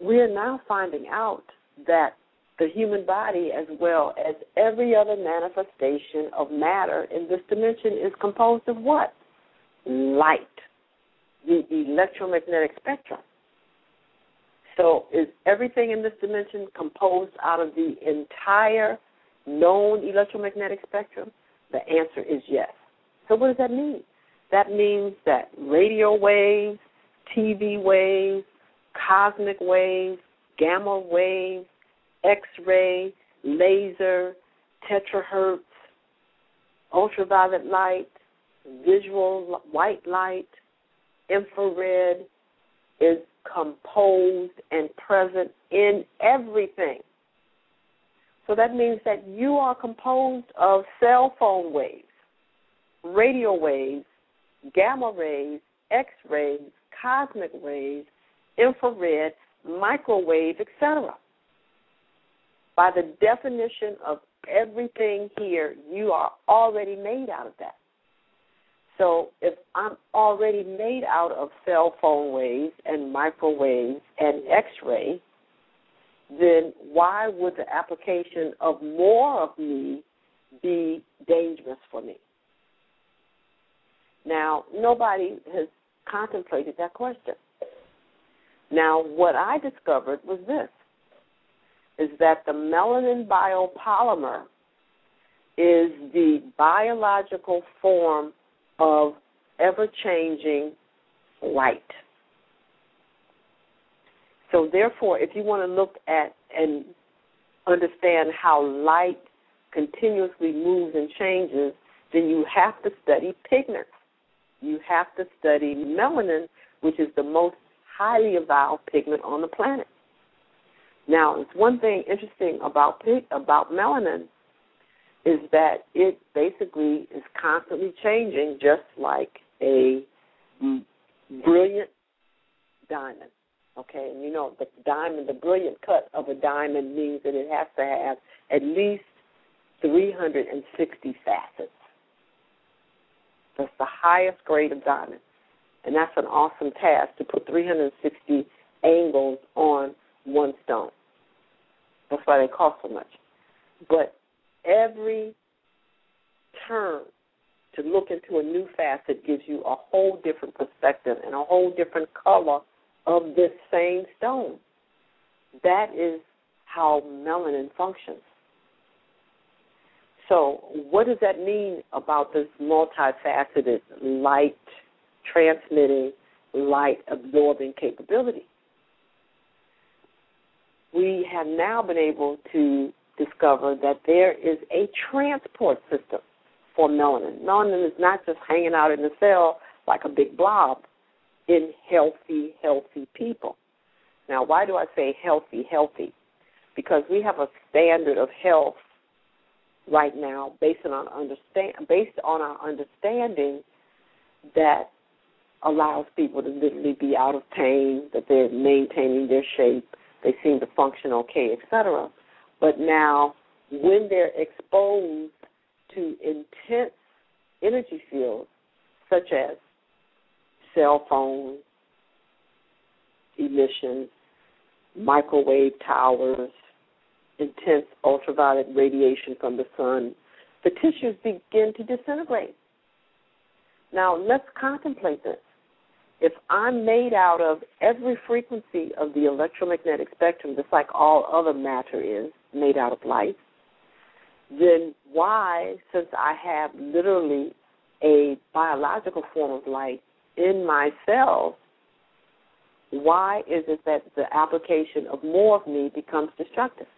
we are now finding out that the human body, as well as every other manifestation of matter in this dimension, is composed of what? Light, the electromagnetic spectrum. So is everything in this dimension composed out of the entire known electromagnetic spectrum? The answer is yes. So what does that mean? That means that radio waves, TV waves, cosmic waves, gamma waves, X-ray, laser, terahertz, ultraviolet light, visual white light, infrared is composed and present in everything. So that means that you are composed of cell phone waves, radio waves, gamma rays, X-rays, cosmic rays, infrared, microwave, etc. By the definition of everything here, you are already made out of that. So if I'm already made out of cell phone waves and microwaves and X-ray, then why would the application of more of me be dangerous for me? Now, nobody has contemplated that question. Now, what I discovered was this, is that the melanin biopolymer is the biological form of ever-changing light. So therefore, if you want to look at and understand how light continuously moves and changes, then you have to study pigments. You have to study melanin, which is the most highly evolved pigment on the planet. Now, it's one thing interesting about melanin is that it basically is constantly changing, just like a brilliant diamond. Okay, and you know the diamond, the brilliant cut of a diamond means that it has to have at least 360 facets. That's the highest grade of diamond. And that's an awesome task to put 360 angles on one stone. That's why they cost so much. But every turn to look into a new facet gives you a whole different perspective and a whole different color of this same stone. That is how melanin functions. So what does that mean about this multifaceted, light-transmitting, light-absorbing capability? We have now been able to discover that there is a transport system for melanin. Melanin is not just hanging out in the cell like a big blob in healthy people. Now, why do I say healthy? Because we have a standard of health right now based on our understanding that allows people to literally be out of pain, that they're maintaining their shape, they seem to function okay, etc. But now, when they're exposed to intense energy fields, such as cell phone emissions, microwave towers, intense ultraviolet radiation from the sun, the tissues begin to disintegrate. Now, let's contemplate this. If I'm made out of every frequency of the electromagnetic spectrum, just like all other matter is made out of light, then why, since I have literally a biological form of light in my cells, why is it that the application of more of me becomes destructive?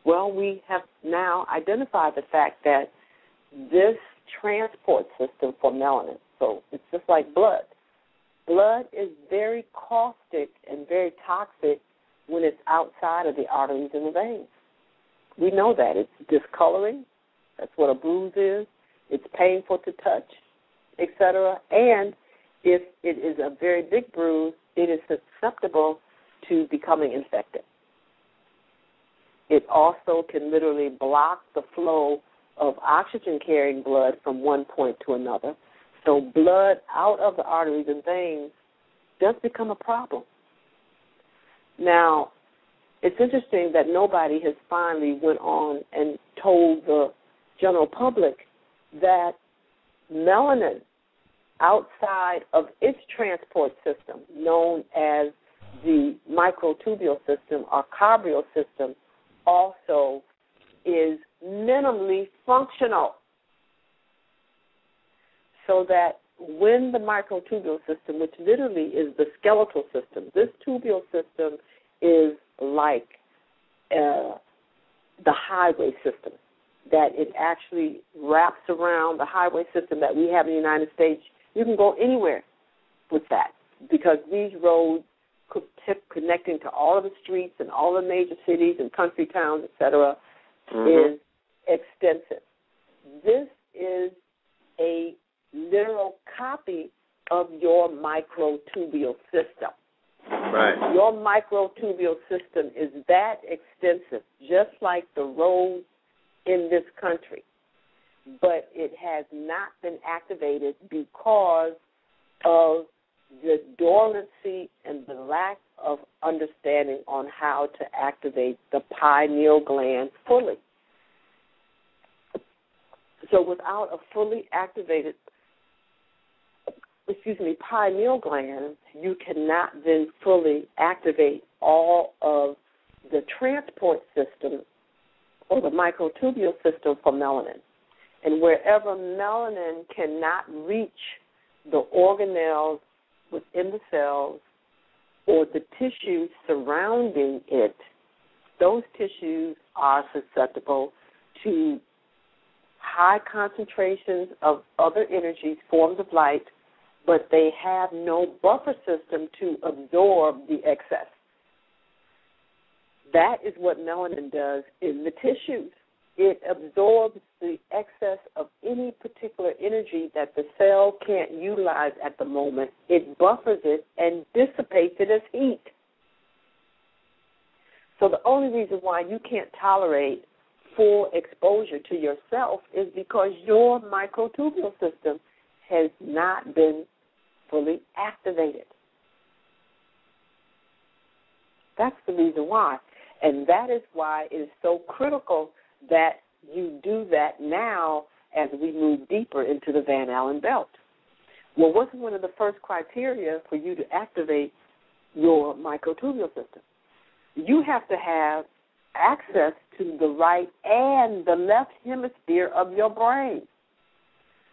Well, we have now identified the fact that this transport system for melanin, so it's just like blood. Blood is very caustic and very toxic when it's outside of the arteries and the veins. We know that. It's discoloring. That's what a bruise is. It's painful to touch, etc. And if it is a very big bruise, it is susceptible to becoming infected. It also can literally block the flow of oxygen-carrying blood from one point to another. So blood out of the arteries and veins does become a problem. Now, it's interesting that nobody has finally went on and told the general public that melanin outside of its transport system, known as the microtubule system or carbrial system, also is minimally functional. So that when the microtubule system, which literally is the skeletal system, this tubule system is like the highway system, that it actually wraps around the highway system that we have in the United States. You can go anywhere with that because these roads connecting to all of the streets and all the major cities and country towns, etc., is extensive. This is a literal copy of your microtubule system. Right. Your microtubule system is that extensive, just like the roads in this country. But it has not been activated because of the dormancy and the lack of understanding on how to activate the pineal gland fully. So without a fully activated pineal gland, you cannot then fully activate all of the transport system or the microtubule system for melanin. And wherever melanin cannot reach the organelles within the cells or the tissues surrounding it, those tissues are susceptible to high concentrations of other energies, forms of light, but they have no buffer system to absorb the excess. That is what melanin does in the tissues. It absorbs the excess of any particular energy that the cell can't utilize at the moment. It buffers it and dissipates it as heat. So the only reason why you can't tolerate full exposure to yourself is because your microtubule system has not been fully activated. That's the reason why. And that is why it is so critical that you do that now as we move deeper into the Van Allen belt. Well, what's one of the first criteria for you to activate your microtubule system? You have to have access to the right and the left hemisphere of your brain.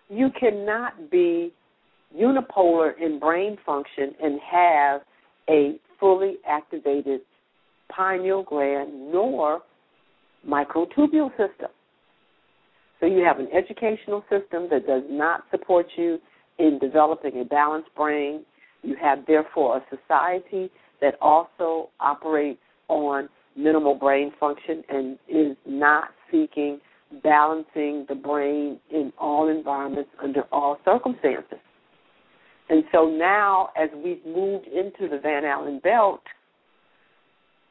You cannot be unipolar in brain function and have a fully activated pineal gland nor microtubule system. So you have an educational system that does not support you in developing a balanced brain. You have, therefore, a society that also operates on minimal brain function and is not seeking balancing the brain in all environments under all circumstances. And so now, as we've moved into the Van Allen belt,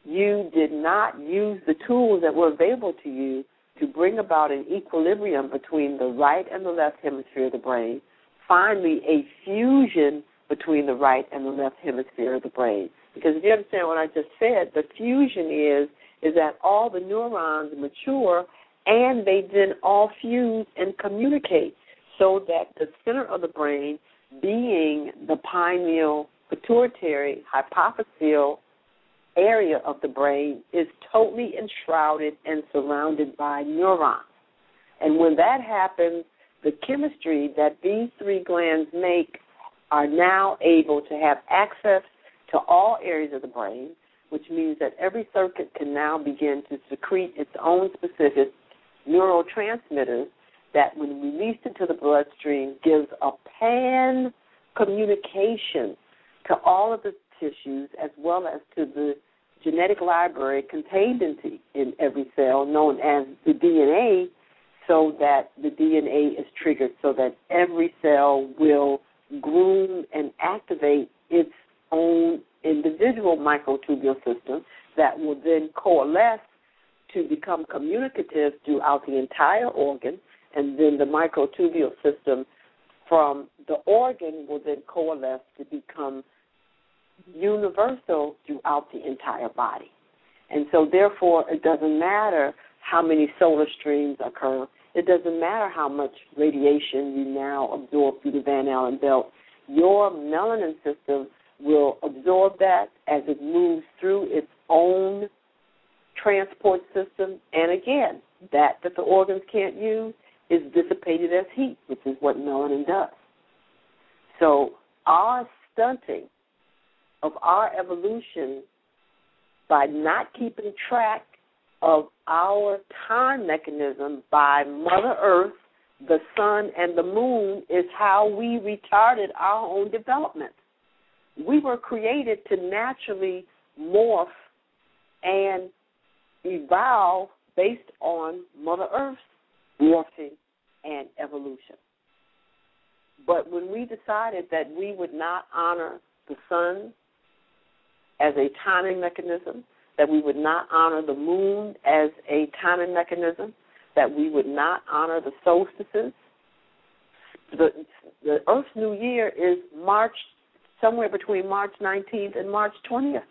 you did not use the tools that were available to you to bring about an equilibrium between the right and the left hemisphere of the brain, finally a fusion between the right and the left hemisphere of the brain. Because if you understand what I just said, the fusion is that all the neurons mature and they then all fuse and communicate so that the center of the brain, being the pineal, pituitary, hypophyseal area of the brain, is totally enshrouded and surrounded by neurons. And when that happens, the chemistry that these three glands make are now able to have access to all areas of the brain, which means that every circuit can now begin to secrete its own specific neurotransmitters that, when released into the bloodstream, gives a pan-communication to all of the tissues as well as to the genetic library contained in every cell, known as the DNA, so that the DNA is triggered so that every cell will groom and activate its own individual microtubule system that will then coalesce to become communicative throughout the entire organ, and then the microtubule system from the organ will then coalesce to become universal throughout the entire body. And so, therefore, it doesn't matter how many solar streams occur. It doesn't matter how much radiation you now absorb through the Van Allen belt. Your melanin system will absorb that as it moves through its own transport system. And again, that the organs can't use is dissipated as heat, which is what melanin does. So our stunting of our evolution by not keeping track of our time mechanism by Mother Earth, the sun, and the moon is how we retarded our own development. We were created to naturally morph and evolve based on Mother Earth's morphing and evolution. But when we decided that we would not honor the sun as a timing mechanism, that we would not honor the moon as a timing mechanism, that we would not honor the solstices, the Earth's New Year is March, somewhere between March 19th and March 20th.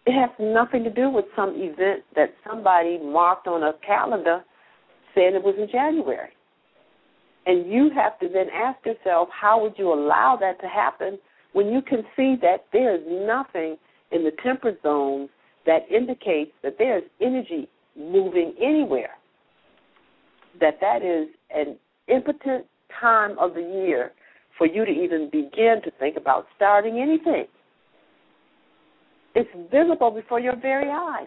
It has nothing to do with some event that somebody marked on a calendar saying it was in January. And you have to then ask yourself, how would you allow that to happen when you can see that there is nothing in the temperate zones that indicates that there is energy moving anywhere, that is an impotent time of the year for you to even begin to think about starting anything. It's visible before your very eyes.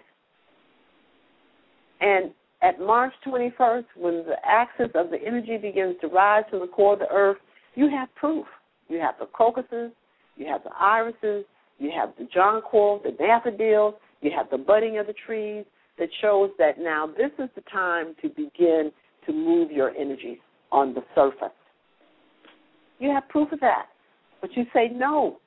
And at March 21st, when the axis of the energy begins to rise to the core of the earth, you have proof. You have the crocuses, you have the irises, you have the jonquil, the daffodils, you have the budding of the trees that shows that now this is the time to begin to move your energies on the surface. You have proof of that, but you say no.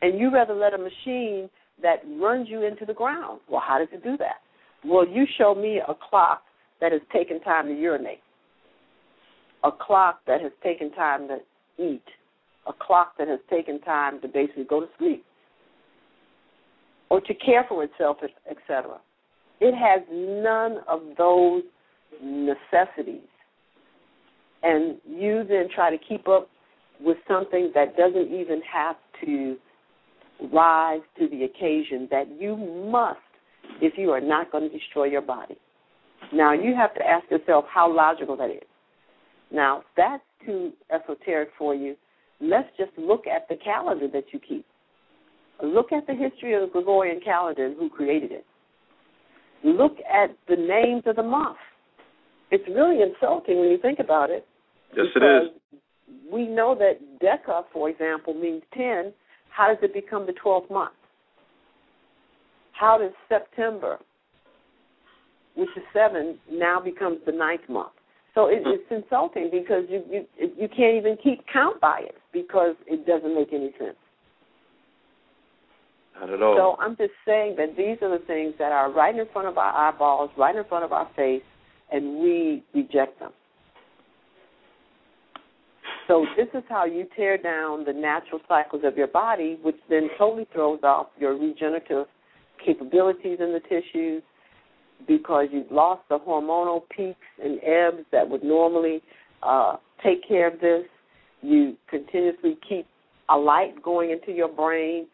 And you rather let a machine that runs you into the ground. Well, how does it do that? Well, you show me a clock that has taken time to urinate, a clock that has taken time to eat, a clock that has taken time to basically go to sleep or to care for itself, etc. It has none of those necessities, and you then try to keep up with something that doesn't even have to rise to the occasion, that you must if you are not going to destroy your body. Now, you have to ask yourself how logical that is. Now, if that's too esoteric for you, let's just look at the calendar that you keep. Look at the history of the Gregorian calendar and who created it. Look at the names of the months. It's really insulting when you think about it. Yes, it is. We know that Deca, for example, means 10. How does it become the 12th month? How does September, which is 7, now becomes the 9th month? So it's insulting because you can't even keep count by it because it doesn't make any sense. Not at all. So I'm just saying that these are the things that are right in front of our eyeballs, right in front of our face, and we reject them. So this is how you tear down the natural cycles of your body, which then totally throws off your regenerative capabilities in the tissues because you've lost the hormonal peaks and ebbs that would normally take care of this. You continuously keep a light going into your brain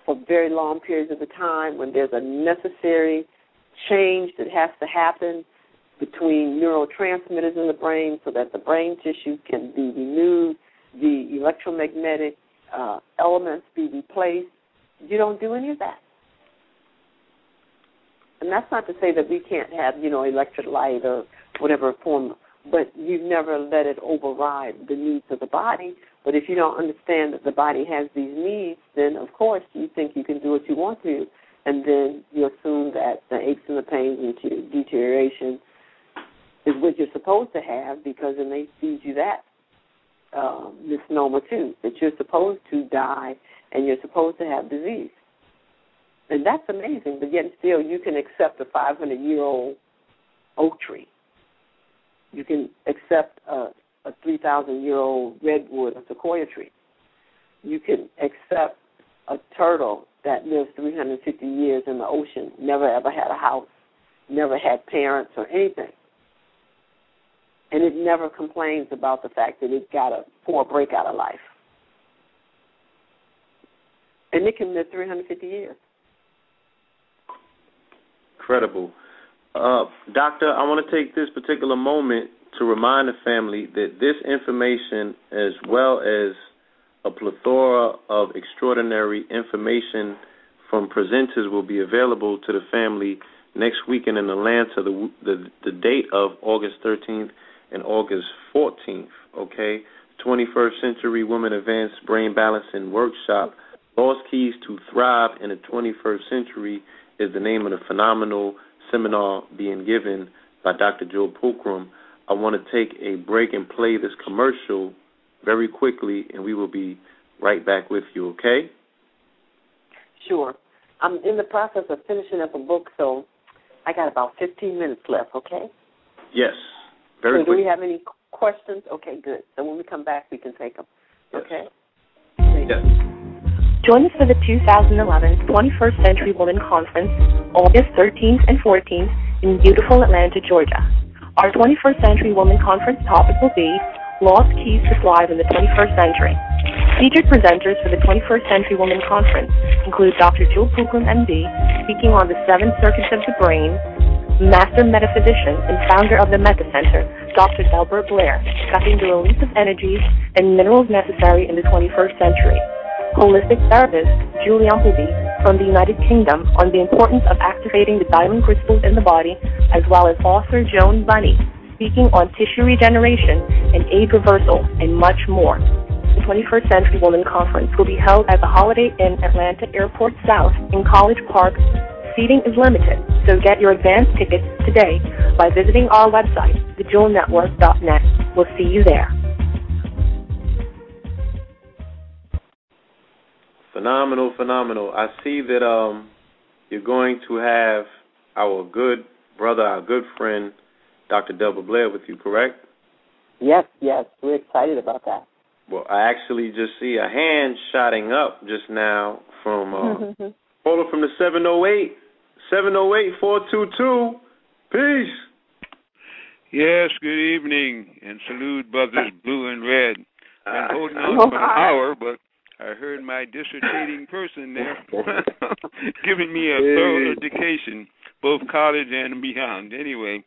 for very long periods of the time when there's a necessary change that has to happen between neurotransmitters in the brain so that the brain tissue can be renewed, the electromagnetic elements be replaced. You don't do any of that. And that's not to say that we can't have, electric light or whatever form, but you've never let it override the needs of the body. But if you don't understand that the body has these needs, then, of course, you think you can do what you want to, and then you assume that the aches and the pains and deterioration is what you're supposed to have because then they feed you that misnomer, too, that you're supposed to die and you're supposed to have disease. And that's amazing, but yet still you can accept a 500-year-old oak tree. You can accept a 3,000-year-old redwood or sequoia tree. You can accept a turtle that lives 350 years in the ocean, never ever had a house, never had parents or anything. And it never complains about the fact that it got a poor break out of life. And it can live 350 years. Incredible. Doctor, I want to take this particular moment to remind the family that this information, as well as a plethora of extraordinary information from presenters, will be available to the family next weekend in Atlanta, the date of August 13th and August 14th, okay? 21st Century Women Advanced Brain Balancing Workshop, Lost Keys to Thrive in the 21st Century is the name of the phenomenal seminar being given by Dr. Joe Pookrum. I want to take a break and play this commercial very quickly, and we will be right back with you, okay? Sure. I'm in the process of finishing up a book, so I got about 15 minutes left, okay? Yes, very quick. Do we have any questions? Okay, good. So when we come back, we can take them, okay? Yes. Join us for the 2011 21st Century Women Conference, August 13th and 14th in beautiful Atlanta, Georgia. Our 21st Century Women Conference topic will be Lost Keys to Thrive in the 21st Century. Featured presenters for the 21st Century Women Conference include Dr. Joe Pookrum, MD, speaking on the 7 circuits of the brain, Master Metaphysician and founder of the Meta Center, Dr. Delbert Blair, discussing the release of energies and minerals necessary in the 21st century. Holistic therapist Julie Umpleby from the United Kingdom on the importance of activating the diamond crystals in the body, as well as author Joan Bunny speaking on tissue regeneration and age reversal, and much more. The 21st Century Women Conference will be held at the Holiday Inn Atlanta Airport South in College Park. Seating is limited, so get your advance tickets today by visiting our website, thejewelnetwork.net. We'll see you there. Phenomenal, phenomenal. I see that you're going to have our good brother, our good friend, Dr. Delbert Blair with you, correct? Yes, we're excited about that. Well, I actually just see a hand shotting up just now from hold from the 708 422. Peace. Yes, good evening, and salute brothers blue and red. Been holding on for an hour, but I heard my dissertating person there giving me a thorough education, both college and beyond. Anyway,